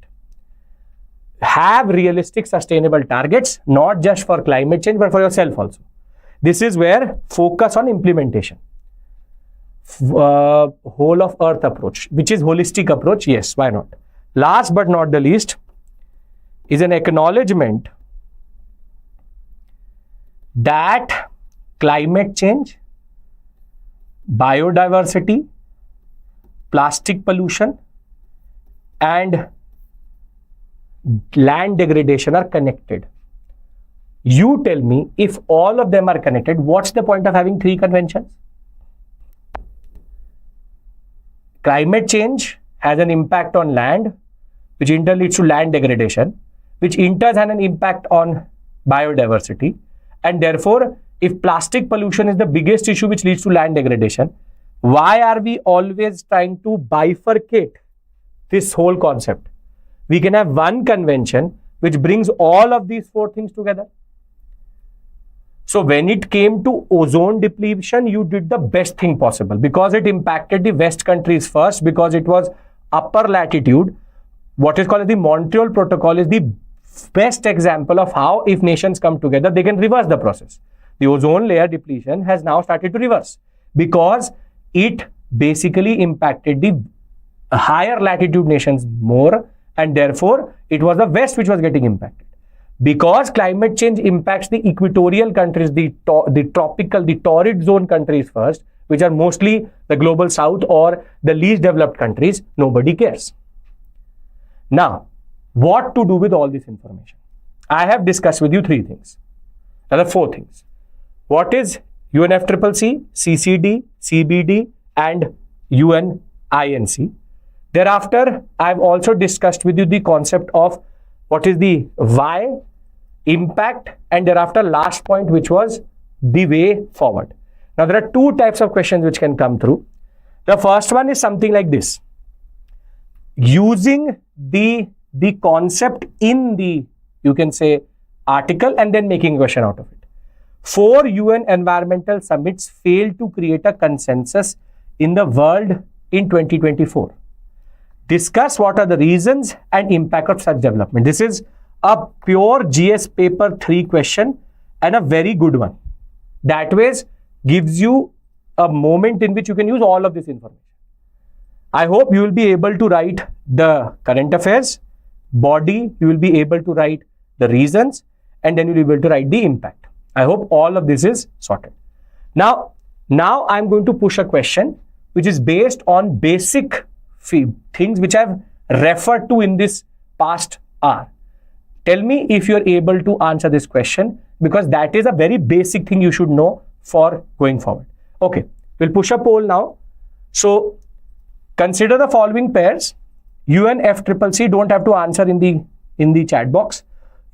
S1: Have realistic, sustainable targets, not just for climate change, but for yourself also. This is where focus on implementation. Whole of earth approach, which is holistic approach. Yes, why not? Last but not the least is an acknowledgement that climate change, biodiversity, plastic pollution, and land degradation are connected. You tell me, if all of them are connected, what's the point of having 3 conventions? Climate change has an impact on land, which in turn leads to land degradation, which in turn has an impact on biodiversity. And therefore, if plastic pollution is the biggest issue which leads to land degradation, why are we always trying to bifurcate this whole concept? We can have one convention which brings all of these 4 things together. So when it came to ozone depletion, you did the best thing possible because it impacted the West countries first, because it was upper latitude. What is called the Montreal Protocol is the best example of how, if nations come together, they can reverse the process. The ozone layer depletion has now started to reverse because it basically impacted the higher latitude nations more, and therefore it was the West which was getting impacted. Because climate change impacts the equatorial countries, the tropical, the torrid zone countries first, which are mostly the global south or the least developed countries, nobody cares. Now, what to do with all this information? I have discussed with you three things, rather four things. What is UNFCCC, CCD, CBD and UNINC. Thereafter, I've also discussed with you the concept of what is the why, impact, and thereafter last point, which was the way forward. Now, there are two types of questions which can come through. The first one is something like this. Using the concept in the, you can say, article and then making a question out of it. 4 UN environmental summits failed to create a consensus in the world in 2024. Discuss what are the reasons and impact of such development. This is a pure GS paper 3 question and a very good one. That way gives you a moment in which you can use all of this information. I hope you will be able to write the current affairs, body, you will be able to write the reasons, and then you will be able to write the impact. I hope all of this is sorted. Now I'm going to push a question which is based on basic things which I've referred to in this past hour. Tell me if you're able to answer this question, because that is a very basic thing you should know for going forward. Okay, we'll push a poll now. So consider the following pairs. UNFCCC, don't have to answer in the chat box.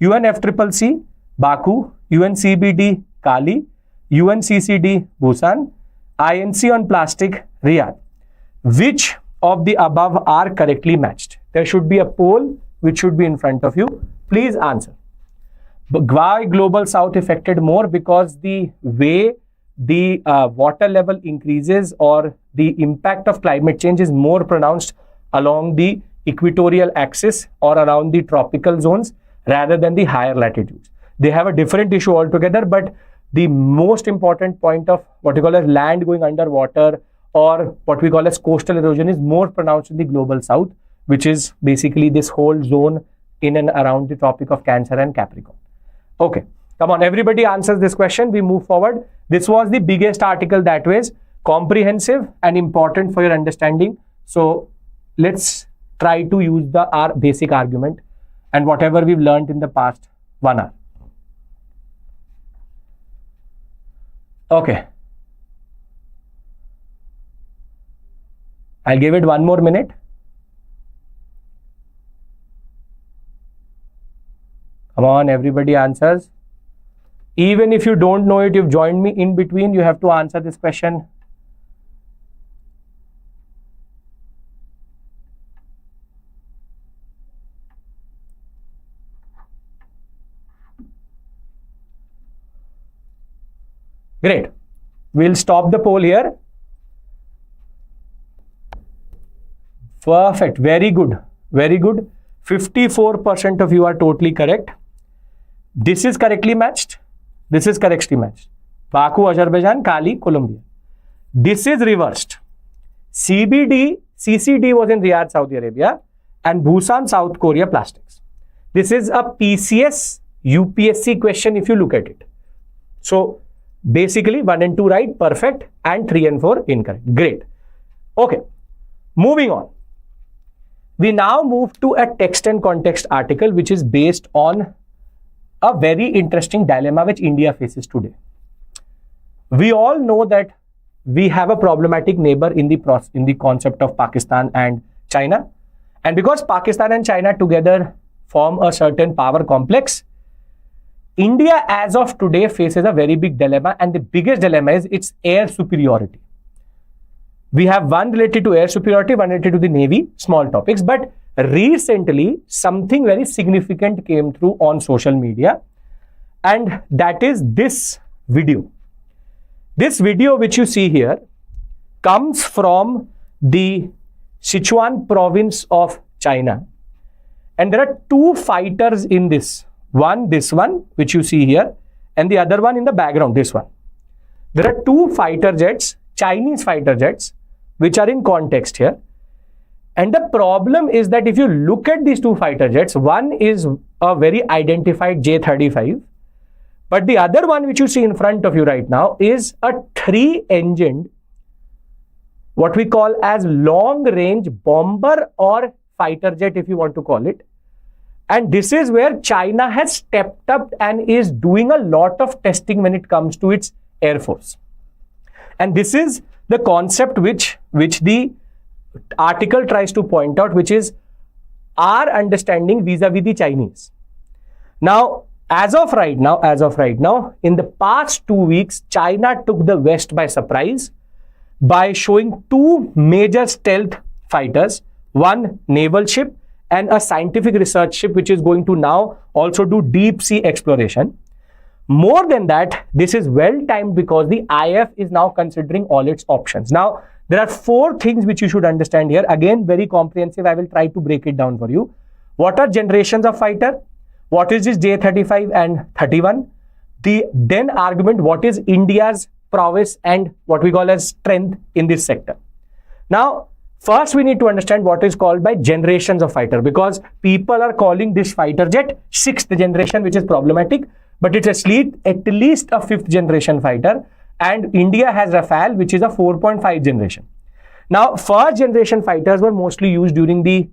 S1: UNFCCC, Baku, UNCBD, Kali, UNCCD, Busan, INC on plastic, Riyadh. Which of the above are correctly matched? There should be a poll which should be in front of you. Please answer. Why Global South affected more? Because the way the water level increases or the impact of climate change is more pronounced along the equatorial axis or around the tropical zones rather than the higher latitudes. They have a different issue altogether, but the most important point of what we call as land going underwater or what we call as coastal erosion is more pronounced in the global south, which is basically this whole zone in and around the Tropic of Cancer and Capricorn. Okay, come on, everybody answers this question. We move forward. This was the biggest article that was comprehensive and important for your understanding. So let's try to use our basic argument and whatever we've learned in the past 1 hour. Okay. I'll give it 1 more minute. Come on, everybody answers. Even if you don't know it, you've joined me in between, you have to answer this question. Great. We'll stop the poll here. Perfect. Very good. Very good. 54% of you are totally correct. This is correctly matched. This is correctly matched. Baku, Azerbaijan, Kali, Colombia. This is reversed. CCD was in Riyadh, Saudi Arabia, and Busan, South Korea, plastics. This is a PCS UPSC question if you look at it. So basically 1 and 2 right, perfect, and 3 and 4 incorrect. Great. Okay, moving on. We now move to a text and context article which is based on a very interesting dilemma which India faces today. We all know that we have a problematic neighbor in the concept of Pakistan and China. And because Pakistan and China together form a certain power complex, India as of today faces a very big dilemma, and the biggest dilemma is its air superiority. We have one related to air superiority, one related to the Navy, small topics, but recently something very significant came through on social media, and that is this video. This video which you see here comes from the Sichuan province of China, and there are 2 fighters in this. This one, which you see here, and the other one in the background, this one. There are 2 fighter jets, Chinese fighter jets, which are in context here. And the problem is that if you look at these 2 fighter jets, one is a very identified J-35, but the other one which you see in front of you right now is a 3-engined, what we call as long-range bomber or fighter jet if you want to call it. And this is where China has stepped up and is doing a lot of testing when it comes to its Air Force. And this is the concept which the article tries to point out, which is our understanding vis-a-vis the Chinese. Now, as of right now, in the past 2 weeks, China took the West by surprise by showing 2 major stealth fighters, one naval ship and a scientific research ship, which is going to now also do deep sea exploration. More than that, this is well timed because the IF is now considering all its options. Now, there are 4 things which you should understand here. Again, very comprehensive. I will try to break it down for you. What are generations of fighter? What is this J-35 and 31? The then argument, what is India's prowess and what we call as strength in this sector? Now, first we need to understand what is called by generations of fighter, because people are calling this fighter jet 6th generation, which is problematic, but it's at least a 5th generation fighter, and India has Rafale, which is a 4.5 generation. Now, 1st generation fighters were mostly used during the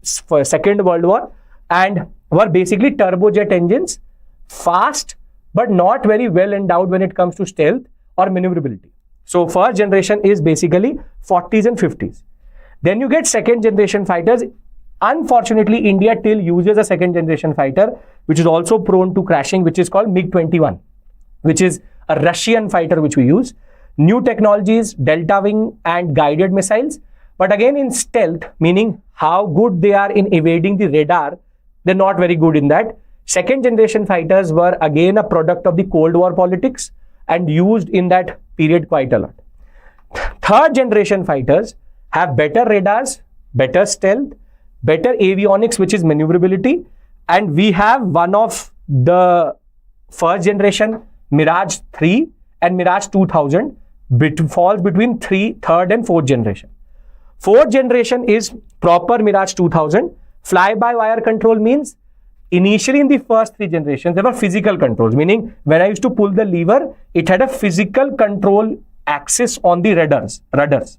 S1: Second World War and were basically turbojet engines, fast but not very well endowed when it comes to stealth or maneuverability. So 1st generation is basically 40s and 50s. Then you get 2nd generation fighters. Unfortunately, India still uses a 2nd generation fighter, which is also prone to crashing, which is called MiG-21, which is a Russian fighter which we use. New technologies, delta wing and guided missiles. But again, in stealth, meaning how good they are in evading the radar, they're not very good in that. 2nd generation fighters were again a product of the Cold War politics and used in that period quite a lot. 3rd generation fighters have better radars, better stealth, better avionics, which is maneuverability, and we have one of the 1st generation, Mirage 3 and Mirage 2000, falls between 3rd and 4th generation. 4th generation is proper Mirage 2000. Fly-by-wire control means initially in the first 3 generations, there were physical controls, meaning when I used to pull the lever, it had a physical control axis on the rudders.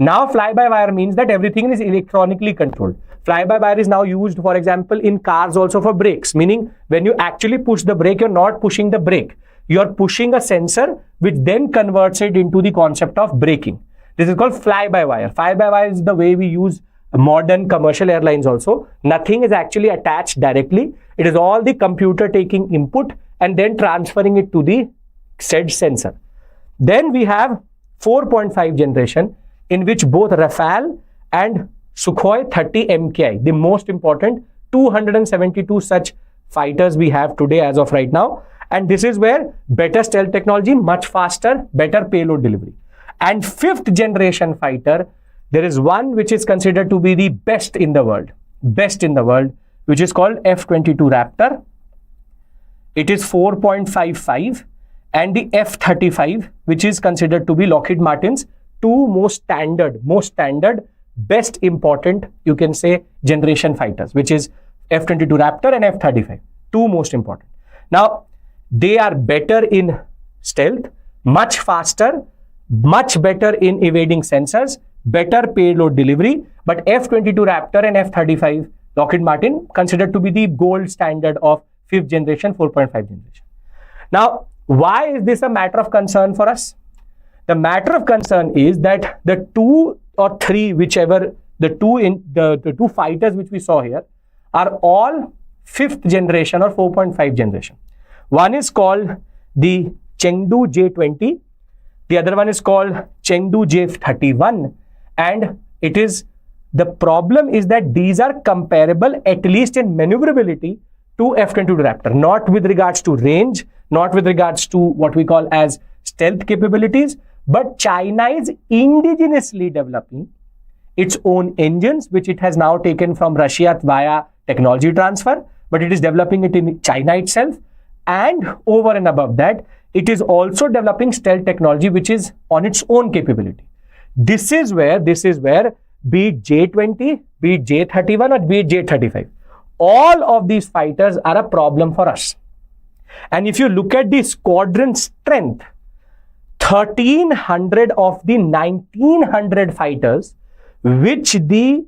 S1: Now, fly-by-wire means that everything is electronically controlled. Fly-by-wire is now used, for example, in cars also for brakes, meaning when you actually push the brake, you're not pushing the brake. You're pushing a sensor, which then converts it into the concept of braking. This is called fly-by-wire. Fly-by-wire is the way we use modern commercial airlines also. Nothing is actually attached directly. It is all the computer taking input and then transferring it to the said sensor. Then we have 4.5 generation, in which both Rafale and Sukhoi 30 MKI, the most important 272 such fighters we have today as of right now. And this is where better stealth technology, much faster, better payload delivery. And 5th generation fighter, there is one which is considered to be the best in the world, which is called F-22 Raptor. It is 4.55, and the F-35, which is considered to be Lockheed Martin's 2 most standard, best important, you can say, generation fighters, which is F-22 Raptor and F-35, 2 most important. Now, they are better in stealth, much faster, much better in evading sensors, better payload delivery, but F-22 Raptor and F-35 Lockheed Martin considered to be the gold standard of 5th generation, 4.5 generation. Now, why is this a matter of concern for us? The matter of concern is that the 2 or 3, whichever, the two fighters which we saw here are all 5th generation or 4.5 generation. One is called the Chengdu J-20, the other one is called Chengdu J-31, and the problem is that these are comparable, at least in maneuverability, to F-22 Raptor, not with regards to range, not with regards to what we call as stealth capabilities, but China is indigenously developing its own engines, which it has now taken from Russia via technology transfer, but it is developing it in China itself. And over and above that, it is also developing stealth technology, which is on its own capability. This is where, be it J-20, be it J-31 or be it J-35, all of these fighters are a problem for us. And if you look at the squadron strength, 1,300 of the 1,900 fighters, which the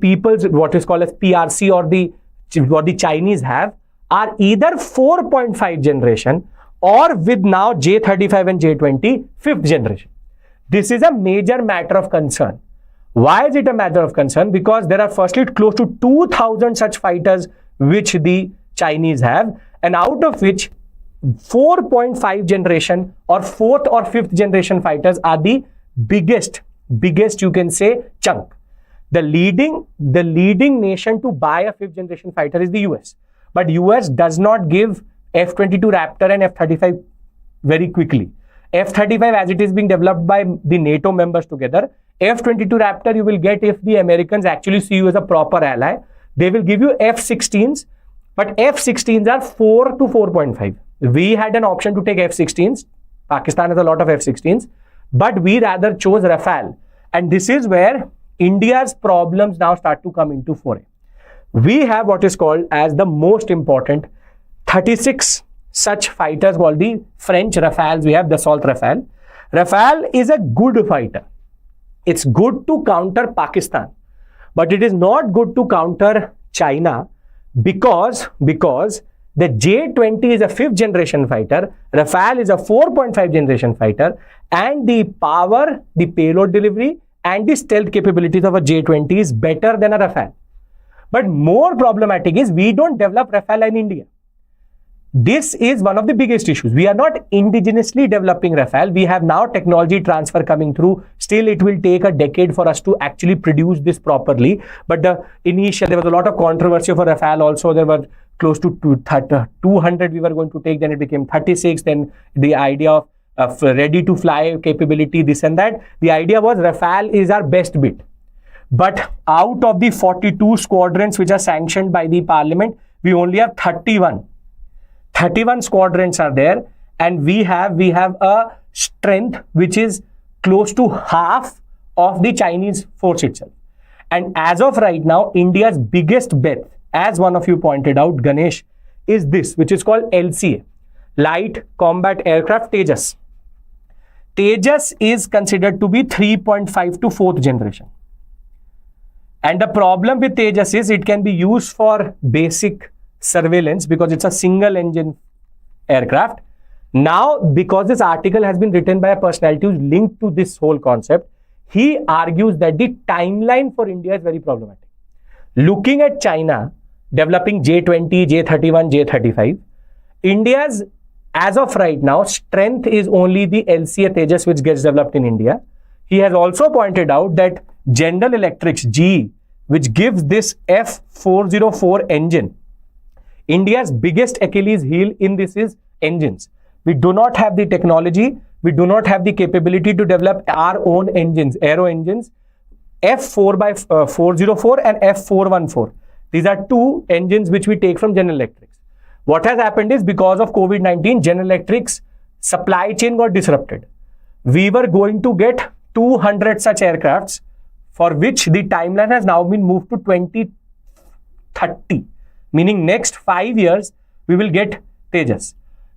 S1: people's, what is called as PRC or the what the Chinese have are either 4.5 generation or with now J35 and J20 5th generation. This is a major matter of concern. Why is it a matter of concern? Because there are firstly close to 2,000 such fighters which the Chinese have, and out of which 4.5 generation or 4th or 5th generation fighters are the biggest you can say chunk. The leading nation to buy a 5th generation fighter is the US. But US does not give F-22 Raptor and F-35 very quickly. F-35 as it is being developed by the NATO members together. F-22 Raptor you will get if the Americans actually see you as a proper ally. They will give you F-16s, but F-16s are 4 to 4.5. We had an option to take F-16s. Pakistan has a lot of F-16s, but we rather chose Rafale. And this is where India's problems now start to come into foray. We have what is called as the most important 36 such fighters called the French Rafales. We have the Dassault Rafale. Rafale is a good fighter. It's good to counter Pakistan, but it is not good to counter China because the J20 is a 5th generation fighter, Rafale is a 4.5 generation fighter, and the power, the payload delivery, and the stealth capabilities of a J20 is better than a Rafale. But more problematic is we don't develop Rafale in India. This is one of the biggest issues. We are not indigenously developing Rafale. We have now technology transfer coming through. Still, it will take a decade for us to actually produce this properly. But there was a lot of controversy for Rafale also. There were close to 200 we were going to take. Then it became 36. Then the idea of ready to fly capability, this and that. The idea was Rafale is our best bit. But out of the 42 squadrons which are sanctioned by the parliament, we only have 31. 31 squadrons are there, and we have a strength which is close to half of the Chinese force itself. And as of right now, India's biggest bet, as one of you pointed out, Ganesh, is this, which is called LCA, Light Combat Aircraft Tejas. Tejas is considered to be 3.5 to 4th generation. And the problem with Tejas is it can be used for basic surveillance because it's a single engine aircraft. Now, because this article has been written by a personality who's linked to this whole concept, he argues that the timeline for India is very problematic. Looking at China developing J20, J31, J35, India's, as of right now, strength is only the LCA Tejas which gets developed in India. He has also pointed out that General Electric's GE, which gives this F404 engine, India's biggest Achilles heel in this is engines. We do not have the technology, we do not have the capability to develop our own engines, aero engines. F404 and F414. These are two engines which we take from General Electric. What has happened is because of COVID-19, General Electric's supply chain got disrupted. We were going to get 200 such aircrafts for which the timeline has now been moved to 2030. Meaning next 5 years, we will get Tejas.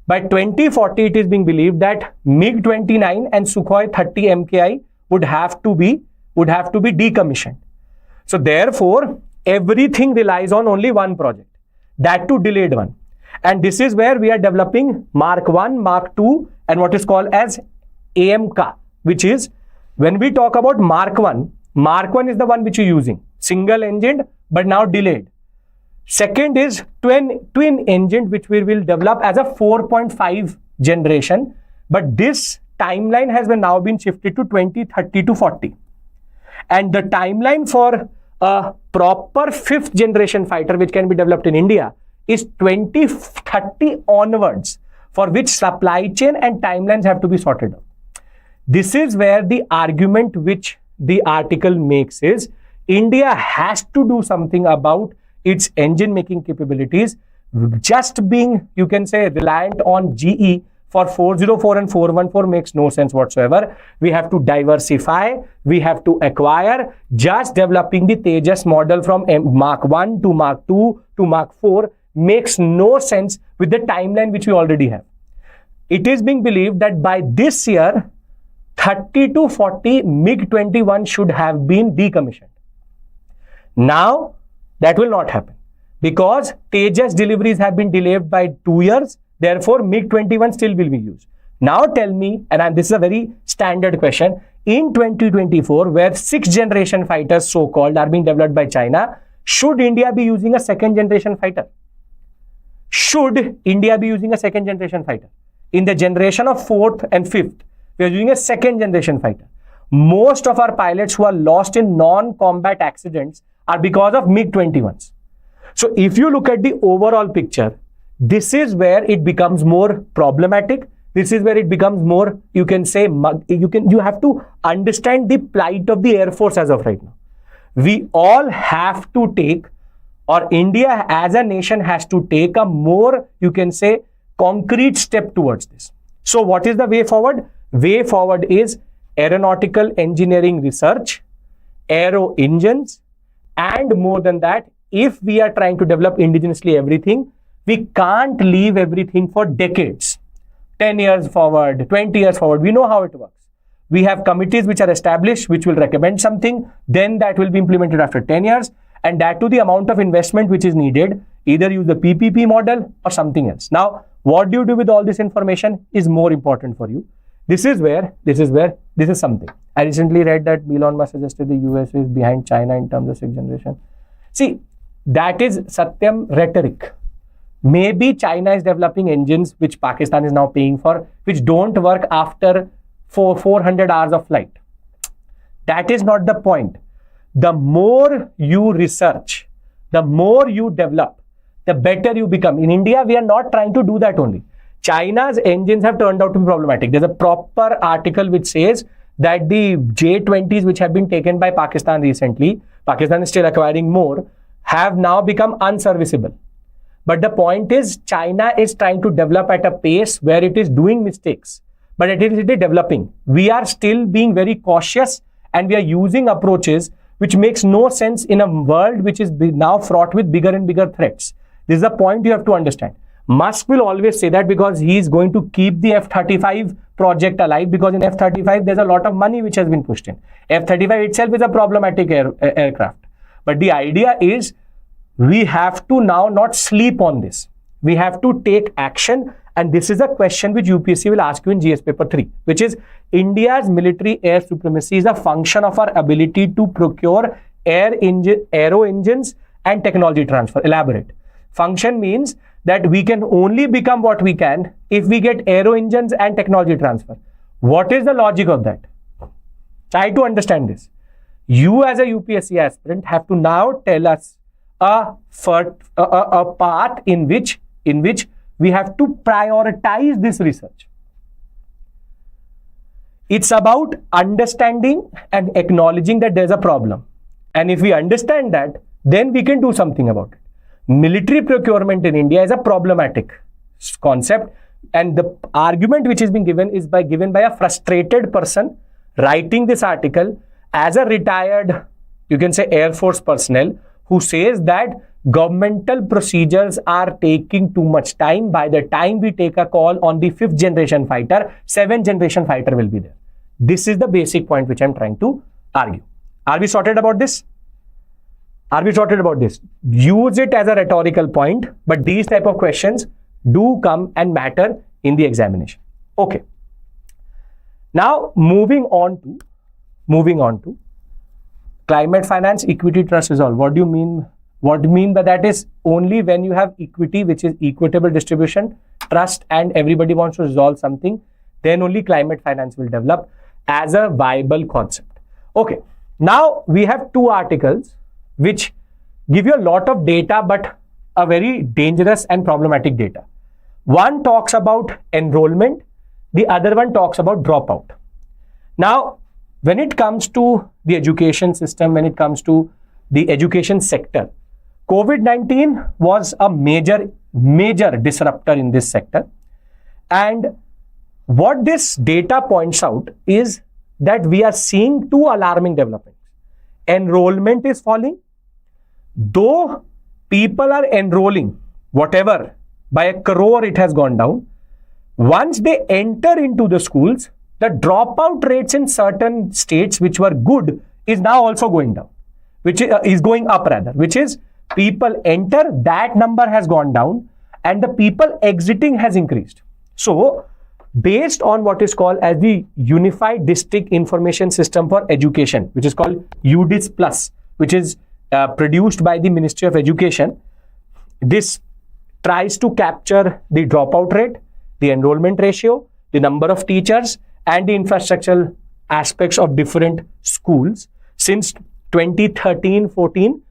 S1: By 2040, it is being believed that MiG-29 and Sukhoi 30 MKI would have to be decommissioned. So therefore, everything relies on only one project, that too delayed one. And this is where we are developing Mark 1, Mark 2, and what is called as AMK, which is when we talk about Mark 1 is the one which you're using, single engined, but now delayed. Second is twin engine, which we will develop as a 4.5 generation, but this timeline has now been shifted to 2030 to 40. And the timeline for a proper 5th generation fighter which can be developed in India is 2030 onwards, for which supply chain and timelines have to be sorted out. This is where the argument which the article makes is India has to do something about its engine making capabilities. Just being, you can say, reliant on GE for 404 and 414 makes no sense whatsoever. We have to diversify, we have to acquire. Just developing the Tejas model from Mark 1 to Mark 2 to Mark 4 makes no sense with the timeline which we already have. It is being believed that by this year, 30 to 40 MiG-21 should have been decommissioned. Now, that will not happen. Because Tejas deliveries have been delayed by 2 years, therefore MiG-21 still will be used. Now tell me, and this is a very standard question, in 2024, where 6th generation fighters so-called are being developed by China, should India be using a 2nd generation fighter? Should India be using a 2nd generation fighter? In the generation of 4th and 5th, we are using a 2nd generation fighter. Most of our pilots who are lost in non-combat accidents are because of MiG-21s. So if you look at the overall picture, this is where it becomes more problematic. This is where it becomes more, you can say, you have to understand the plight of the Air Force as of right now. We all have to take, or India as a nation has to take a more, you can say, concrete step towards this. So what is the way forward? Way forward is aeronautical engineering research, aero engines, and more than that, if we are trying to develop indigenously everything, we can't leave everything for decades. 10 years forward, 20 years forward, we know how it works. We have committees which are established, which will recommend something, then that will be implemented after 10 years, and that to the amount of investment which is needed, either use the PPP model or something else. Now, what do you do with all this information is more important for you. This is something. I recently read that Elon Musk suggested the US is behind China in terms of 6th generation. See, that is Satyam rhetoric. Maybe China is developing engines which Pakistan is now paying for, which don't work after 400 hours of flight. That is not the point. The more you research, the more you develop, the better you become. In India, we are not trying to do that only. China's engines have turned out to be problematic. There's a proper article which says that the J-20s which have been taken by Pakistan recently, Pakistan is still acquiring more, have now become unserviceable. But the point is, China is trying to develop at a pace where it is doing mistakes, but it is developing. We are still being very cautious, and we are using approaches which makes no sense in a world which is now fraught with bigger and bigger threats. This is the point you have to understand. Musk will always say that because he is going to keep the F-35 project alive, because in F-35 there's a lot of money which has been pushed in. F-35 itself is a problematic aircraft. But the idea is, we have to now not sleep on this. We have to take action, and this is a question which UPSC will ask you in GS paper 3, which is India's military air supremacy is a function of our ability to procure aero engines and technology transfer. Elaborate. Function means that we can only become what we can if we get aero engines and technology transfer. What is the logic of that? Try to understand this. You as a UPSC aspirant have to now tell us a path in which we have to prioritize this research. It's about understanding and acknowledging that there's a problem. And if we understand that, then we can do something about it. Military procurement in India is a problematic concept, and the argument which is being given is given by a frustrated person writing this article as a retired, you can say, Air Force personnel, who says that governmental procedures are taking too much time. By the time we take a call on the 5th generation fighter, 7th generation fighter will be there. This is the basic point which I'm trying to argue. Are we sorted about this? Are we sorted about this? Use it as a rhetorical point, but these type of questions do come and matter in the examination. Okay. Now moving on to climate finance, equity, trust, resolve. What do you mean? What do you mean by that is only when you have equity, which is equitable distribution, trust, and everybody wants to resolve something, then only climate finance will develop as a viable concept. Okay. Now we have two articles which give you a lot of data, but a very dangerous and problematic data. One talks about enrollment, the other one talks about dropout. Now, when it comes to the education system, when it comes to the education sector, COVID-19 was a major disruptor in this sector. And what this data points out is that we are seeing two alarming developments. Enrollment is falling. Though people are enrolling, whatever, by a crore it has gone down. Once they enter into the schools, the dropout rates in certain states which were good is now also going down, which is going up rather, which is people enter, that number has gone down, and the people exiting has increased. So, based on what is called as the Unified District Information System for Education, which is called UDIS Plus, which is produced by the Ministry of Education, this tries to capture the dropout rate, the enrollment ratio, the number of teachers, and the infrastructural aspects of different schools. Since 2013-14,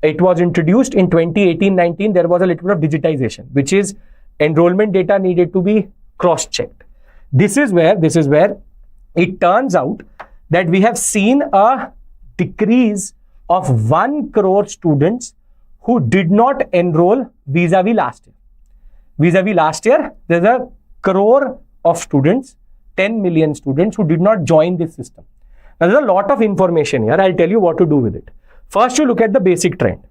S1: it was introduced. In 2018-19, there was a little bit of digitization, which is enrollment data needed to be cross-checked. This is where it turns out that we have seen a decrease of 1 crore students who did not enroll vis-a-vis last year. Vis-a-vis last year, there's a crore of students, 10 million students who did not join this system. Now, there's a lot of information here. I'll tell you what to do with it. First, you look at the basic trend.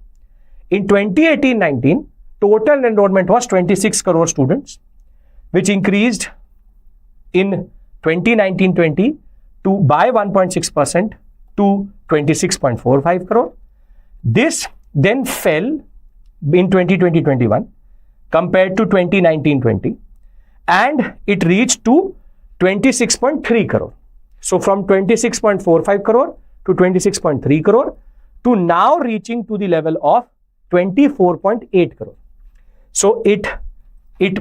S1: In 2018-19, total enrollment was 26 crore students, which increased in 2019-20 by 1.6% to 26.45 crore. This then fell in 2020-21 compared to 2019-20, and it reached to 26.3 crore. So from 26.45 crore to 26.3 crore to now reaching to the level of 24.8 crore. So it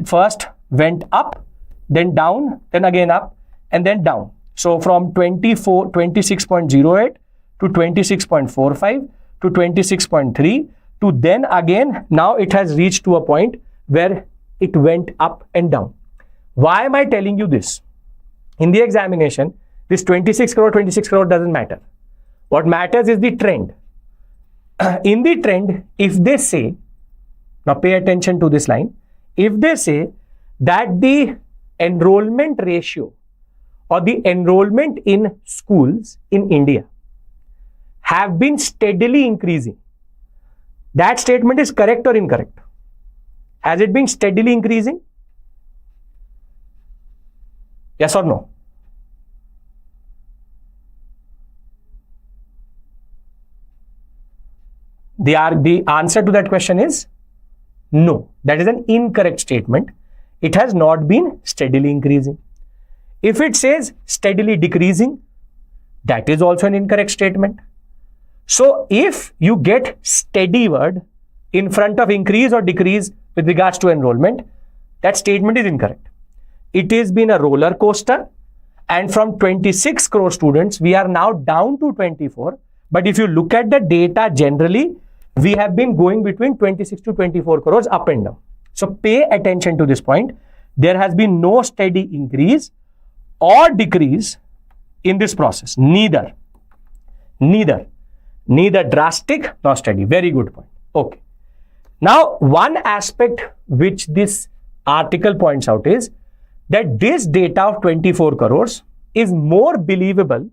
S1: first went up, then down, then again up, and then down. So from 26.08 to 26.45 to 26.3 to then again, now it has reached to a point where it went up and down. Why am I telling you this? In the examination, this 26 crore doesn't matter. What matters is the trend. In the trend, if they say, now pay attention to this line, if they say that the enrollment ratio or the enrollment in schools in India have been steadily increasing, that statement is correct or incorrect? Has it been steadily increasing? Yes or no? The answer to that question is no. That is an incorrect statement. It has not been steadily increasing. If it says steadily decreasing, that is also an incorrect statement. So if you get steady word in front of increase or decrease with regards to enrollment, that statement is incorrect. It has been a roller coaster, and from 26 crore students, we are now down to 24. But if you look at the data generally, we have been going between 26 to 24 crores up and down. So pay attention to this point. There has been no steady increase or decrease in this process. Neither drastic nor steady. Very good point. Okay. Now, one aspect which this article points out is that this data of 24 crores is more believable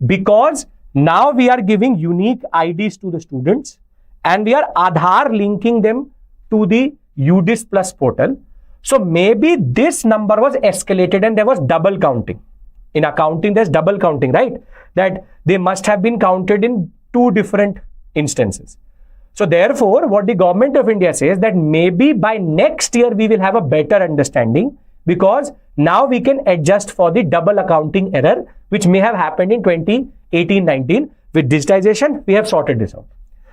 S1: because now we are giving unique IDs to the students and we are Aadhaar linking them to the UDIS Plus portal. So maybe this number was escalated and there was double counting. In accounting, there's double counting, right? That they must have been counted in two different instances. So therefore, what the government of India says that maybe by next year we will have a better understanding because now we can adjust for the double accounting error which may have happened in 2018-19. With digitization, we have sorted this out.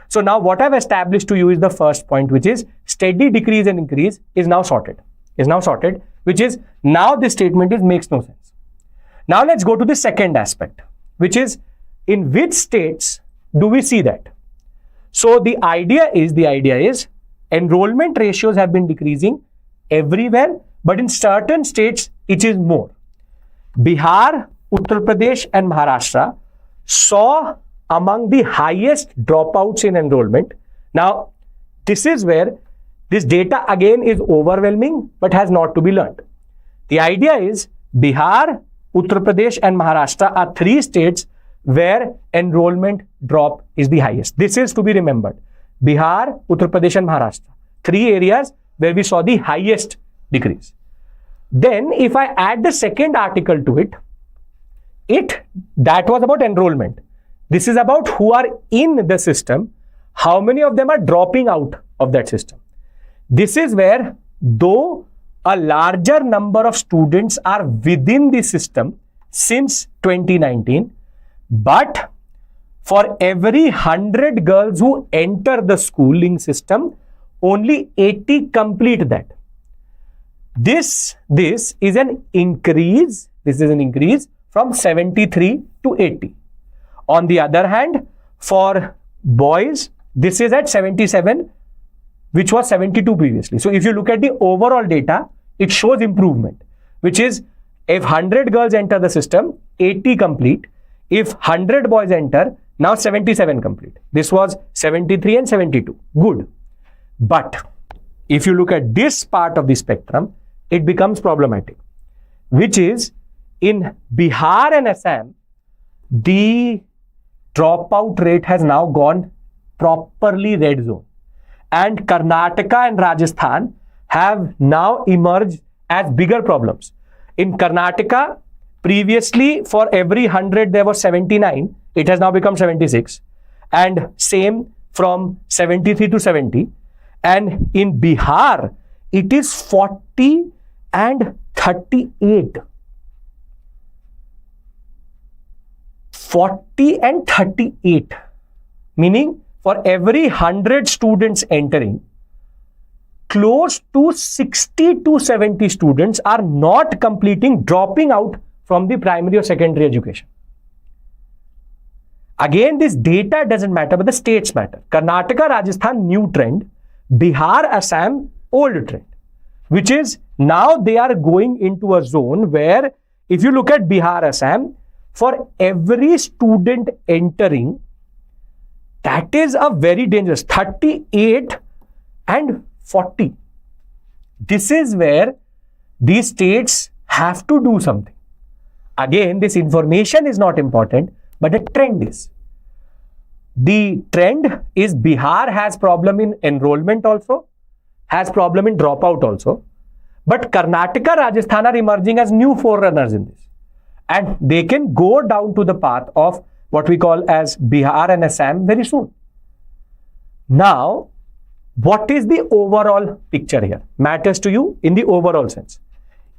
S1: So now what I've established to you is the first point, which is steady decrease and increase is now sorted, which is now this statement makes no sense. Now let's go to the second aspect, which is in which states do we see that? So the idea is enrollment ratios have been decreasing everywhere, but in certain states it is more. Bihar, Uttar Pradesh and Maharashtra saw among the highest dropouts in enrollment. Now, this is where this data again is overwhelming but has not to be learned. The idea is Bihar, Uttar Pradesh and Maharashtra are three states where enrollment drop is the highest. This is to be remembered. Bihar, Uttar Pradesh and Maharashtra. Three areas where we saw the highest decrease. Then if I add the second article to it, that was about enrollment. This is about who are in the system, how many of them are dropping out of that system. This is where, though a larger number of students are within the system since 2019, but for every 100 girls who enter the schooling system, only 80 complete that. This is an increase. This is an increase from 73 to 80. On the other hand, for boys, this is at 77, which was 72 previously. So if you look at the overall data, it shows improvement, which is if 100 girls enter the system, 80 complete. If 100 boys enter, now 77 complete. This was 73 and 72. Good. But if you look at this part of the spectrum, it becomes problematic, which is in Bihar and Assam, the dropout rate has now gone properly red zone. And Karnataka and Rajasthan have now emerged as bigger problems. In Karnataka, previously for every 100 there was 79, it has now become 76. And same from 73 to 70. And in Bihar, it is 40 and 38. 40 and 38. Meaning for every 100 students entering, close to 60 to 70 students are not completing, dropping out from the primary or secondary education. Again, this data doesn't matter, but the states matter. Karnataka, Rajasthan, new trend. Bihar, Assam, old trend. Which is now they are going into a zone where if you look at Bihar, Assam, for every student entering, that is a very dangerous 38 and 40. This is where these states have to do something. Again, this information is not important, but the trend is. The trend is Bihar has problem in enrollment also, has problem in dropout also, but Karnataka, Rajasthan are emerging as new forerunners in this. And they can go down to the path of what we call as Bihar and Assam very soon. Now, what is the overall picture here? Matters to you in the overall sense.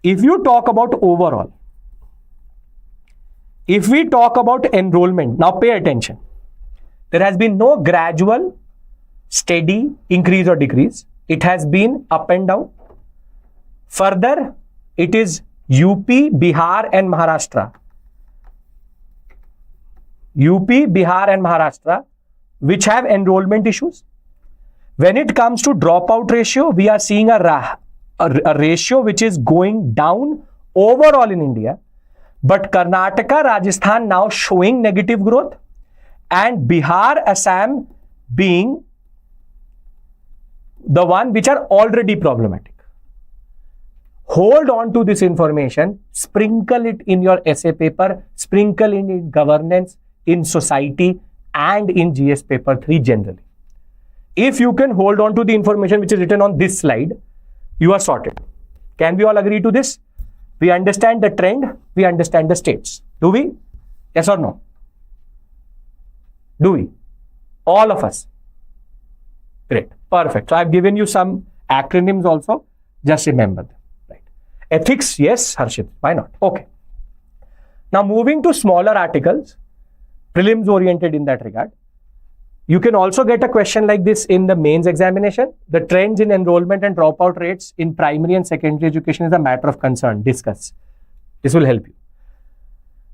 S1: If you talk about overall, if we talk about enrollment, now pay attention. There has been no gradual, steady increase or decrease. It has been up and down. Further, it is UP, Bihar and Maharashtra. UP, Bihar and Maharashtra, which have enrollment issues. When it comes to dropout ratio, we are seeing a ratio which is going down overall in India. But Karnataka, Rajasthan now showing negative growth, and Bihar, Assam being the one which are already problematic. Hold on to this information, sprinkle it in your essay paper, sprinkle in governance, in society, and in GS paper 3 generally. If you can hold on to the information which is written on this slide, you are sorted. Can we all agree to this? We understand the trend, we understand the states. Do we? Yes or no? Do we? All of us. Great. Perfect. So I've given you some acronyms also. Just remember them. Right. Ethics, yes, Harshit. Why not? Okay. Now moving to smaller articles, prelims oriented in that regard. You can also get a question like this in the mains examination. The trends in enrollment and dropout rates in primary and secondary education is a matter of concern. Discuss. This will help you.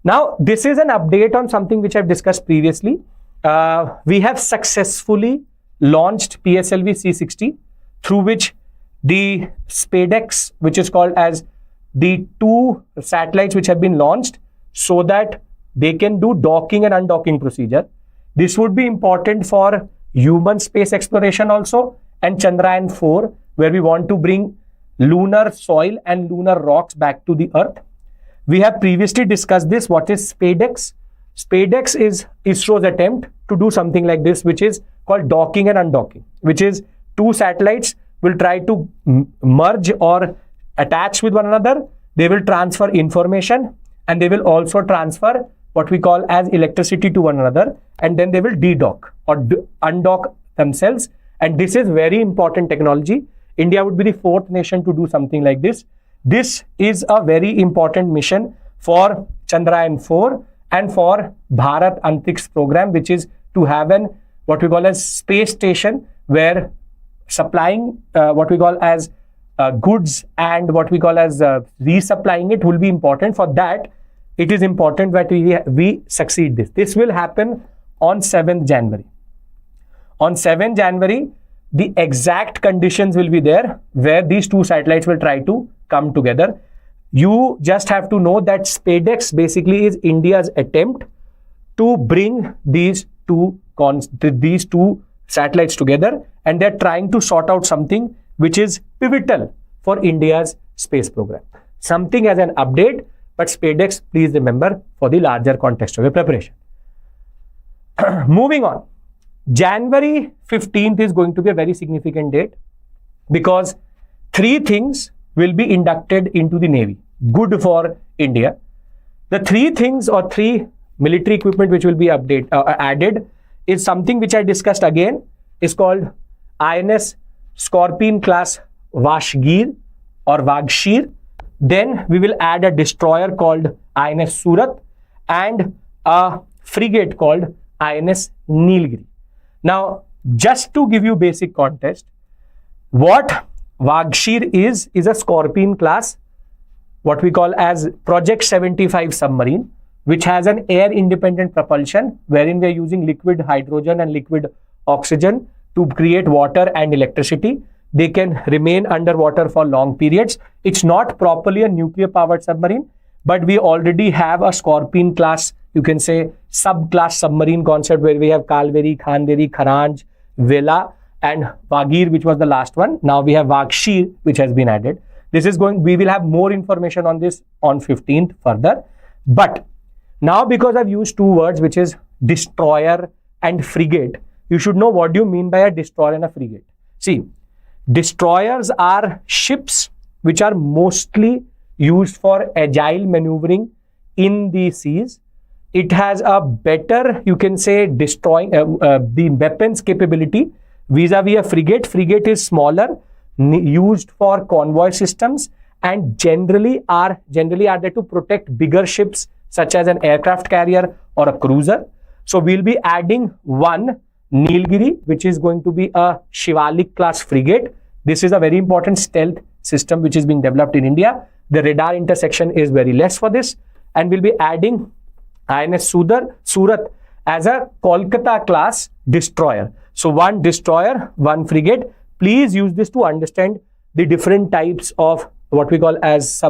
S1: Now, this is an update on something which I've discussed previously. We have successfully launched PSLV C60, through which the SpaDeX, which is called as the 2 satellites which have been launched so that they can do docking and undocking procedure. This would be important for human space exploration also, and Chandrayaan 4, where we want to bring lunar soil and lunar rocks back to the earth. We have previously discussed this. What is SpaDeX? SpaDeX is ISRO's attempt to do something like this, which is called docking and undocking, which is 2 satellites will try to merge or attach with one another. They will transfer information, and they will also transfer what we call as electricity to one another, and then they will de-dock or undock themselves. And this is very important technology. India would be the 4th nation to do something like this. This is a very important mission for Chandrayaan-4 and for Bharat Antriksh program, which is to have an what we call as space station where supplying what we call as goods and what we call as resupplying it will be important. For that, it is important that we succeed this. This will happen on 7th January. On 7th January, the exact conditions will be there where these two satellites will try to come together. You just have to know that SpaDeX basically is India's attempt to bring these two satellites together, and they're trying to sort out something which is pivotal for India's space program. Something as an update, but SpaDeX, please remember for the larger context of your preparation. Moving on. January 15th is going to be a very significant date because 3 things will be inducted into the Navy. Good for India. The 3 things or 3 military equipment which will be added is something which I discussed again, is called INS Scorpene-class Vashgir or Vagshir. Then we will add a destroyer called INS Surat and a frigate called INS Nilgiri. Now, just to give you basic context, what Vagshir is a Scorpene-class, what we call as Project 75 submarine, which has an air-independent propulsion, wherein we are using liquid hydrogen and liquid oxygen to create water and electricity. They can remain underwater for long periods. It's not properly a nuclear-powered submarine, but we already have a Scorpene-class, you can say, subclass submarine concept where we have Kalveri, Khanveri, Kharanj, Vela, and Vagir, which was the last one. Now we have Vagshir, which has been added. We will have more information on this on 15th further. But now, because I've used 2 words, which is destroyer and frigate, you should know what do you mean by a destroyer and a frigate. See, destroyers are ships which are mostly used for agile maneuvering in the seas. It has a better, you can say, destroying the weapons capability vis-a-vis a frigate. Frigate is smaller, used for convoy systems, and generally are there to protect bigger ships such as an aircraft carrier or a cruiser. So we'll be adding one Nilgiri, which is going to be a Shivalik class frigate. This is a very important stealth system which is being developed in India. The radar intersection is very less for this, and we'll be adding INS Surat as a Kolkata class destroyer. So 1 destroyer, 1 frigate. Please use this to understand the different types of what we call as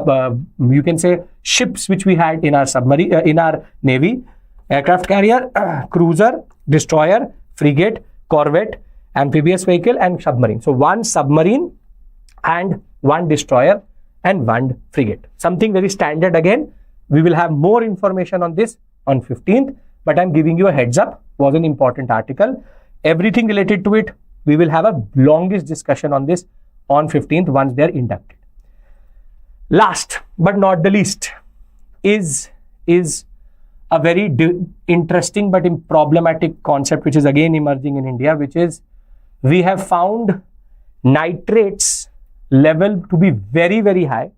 S1: you can say ships which we had in our submarine, in our navy: aircraft carrier, cruiser, destroyer, frigate, corvette, amphibious vehicle, and submarine. So 1 submarine and 1 destroyer and 1 frigate. Something very standard again. We will have more information on this on 15th, but I'm giving you a heads up. Was an important article. Everything related to it, we will have a longest discussion on this on 15th once they are inducted. Last but not the least is a very interesting but problematic concept which is again emerging in India, which is we have found nitrates level to be very, very high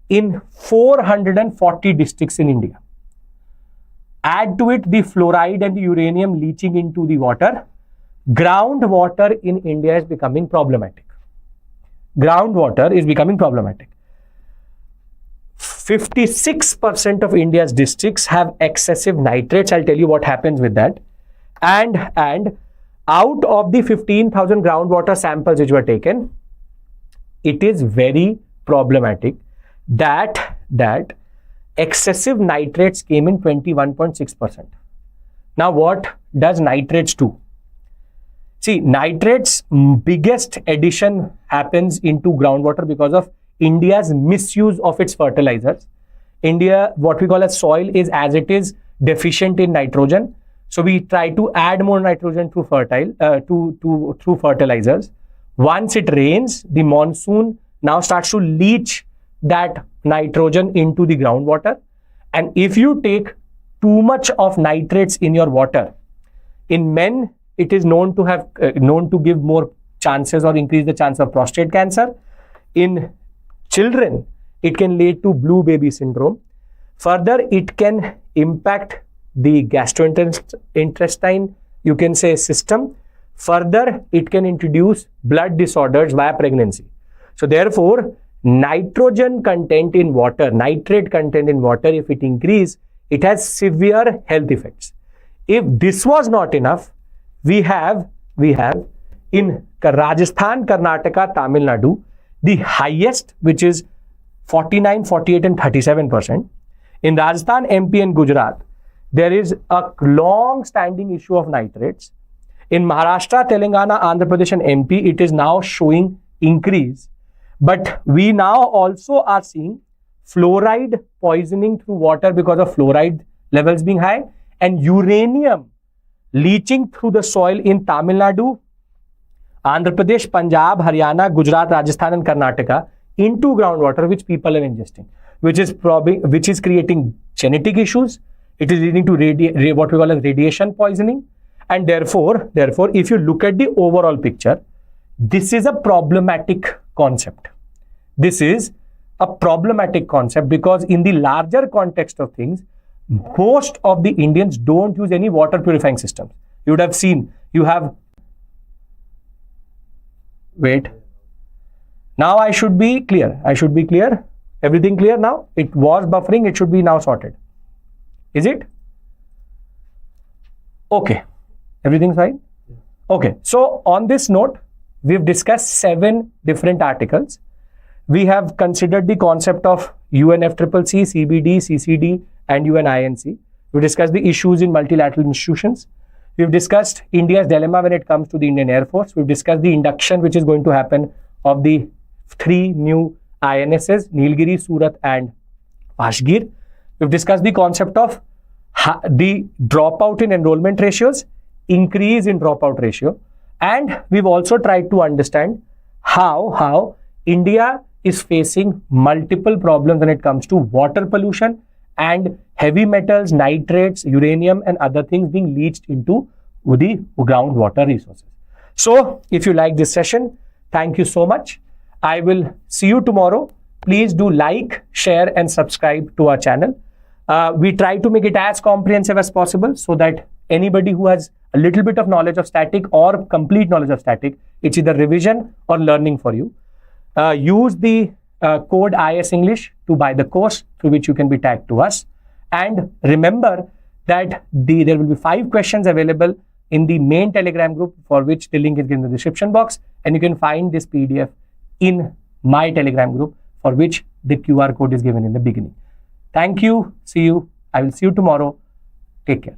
S1: in 440 districts in India. Add to it the fluoride and the uranium leaching into the water. Groundwater in India is becoming problematic. Groundwater is becoming problematic. 56% of India's districts have excessive nitrates. I'll tell you what happens with that. And out of the 15,000 groundwater samples which were taken, it is very problematic that excessive nitrates came in 21.6%. Now, what does nitrates do? See, nitrates biggest addition happens into groundwater because of India's misuse of its fertilizers. India, what we call as soil is as it is deficient in nitrogen. So we try to add more nitrogen through through fertilizers. Once it rains, the monsoon now starts to leach that nitrogen into the groundwater. And if you take too much of nitrates in your water, in men it is known to have known to give more chances or increase the chance of prostate cancer. In children, it can lead to blue baby syndrome. Further, it can impact the gastrointestinal, you can say, system. Further, it can introduce blood disorders via pregnancy. So therefore, nitrogen content in water, nitrate content in water, if it increase, it has severe health effects. If this was not enough, we have in Rajasthan, Karnataka, Tamil Nadu, the highest, which is 49, 48 and 37%. In Rajasthan, MP and Gujarat, there is a long-standing issue of nitrates. In Maharashtra, Telangana, Andhra Pradesh and MP, it is now showing increase. But we now also are seeing fluoride poisoning through water because of fluoride levels being high, and uranium leaching through the soil in Tamil Nadu, Andhra Pradesh, Punjab, Haryana, Gujarat, Rajasthan and Karnataka into groundwater, which people are ingesting, which is creating genetic issues. It is leading to what we call as radiation poisoning. And therefore, if you look at the overall picture, this is a problematic concept. This is a problematic concept because in the larger context of things, most of the Indians don't use any water purifying systems. You would have seen, wait. Now I should be clear. Everything clear now? It was buffering. It should be now sorted. Is it? Okay. Everything's fine? Okay. So on this note, we've discussed 7 different articles. We have considered the concept of UNFCCC, CBD, CCD and UNINC. We discussed the issues in multilateral institutions. We've discussed India's dilemma when it comes to the Indian Air Force. We've discussed the induction which is going to happen of the 3 new INSs, Nilgiri, Surat and Pashgir. We've discussed the concept of the dropout in enrollment ratios, increase in dropout ratio, and we've also tried to understand how India is facing multiple problems when it comes to water pollution and heavy metals, nitrates, uranium and other things being leached into the groundwater resources. So if you like this session, thank you so much. I will see you tomorrow. Please do like, share and subscribe to our channel. We try to make it as comprehensive as possible so that anybody who has a little bit of knowledge of static or complete knowledge of static, it's either revision or learning for you. Use the code IS English to buy the course through which you can be tagged to us. And remember that there will be 5 questions available in the main Telegram group, for which the link is given in the description box, and you can find this PDF in my Telegram group, for which the QR code is given in the beginning. Thank you. See you. I will see you tomorrow. Take care.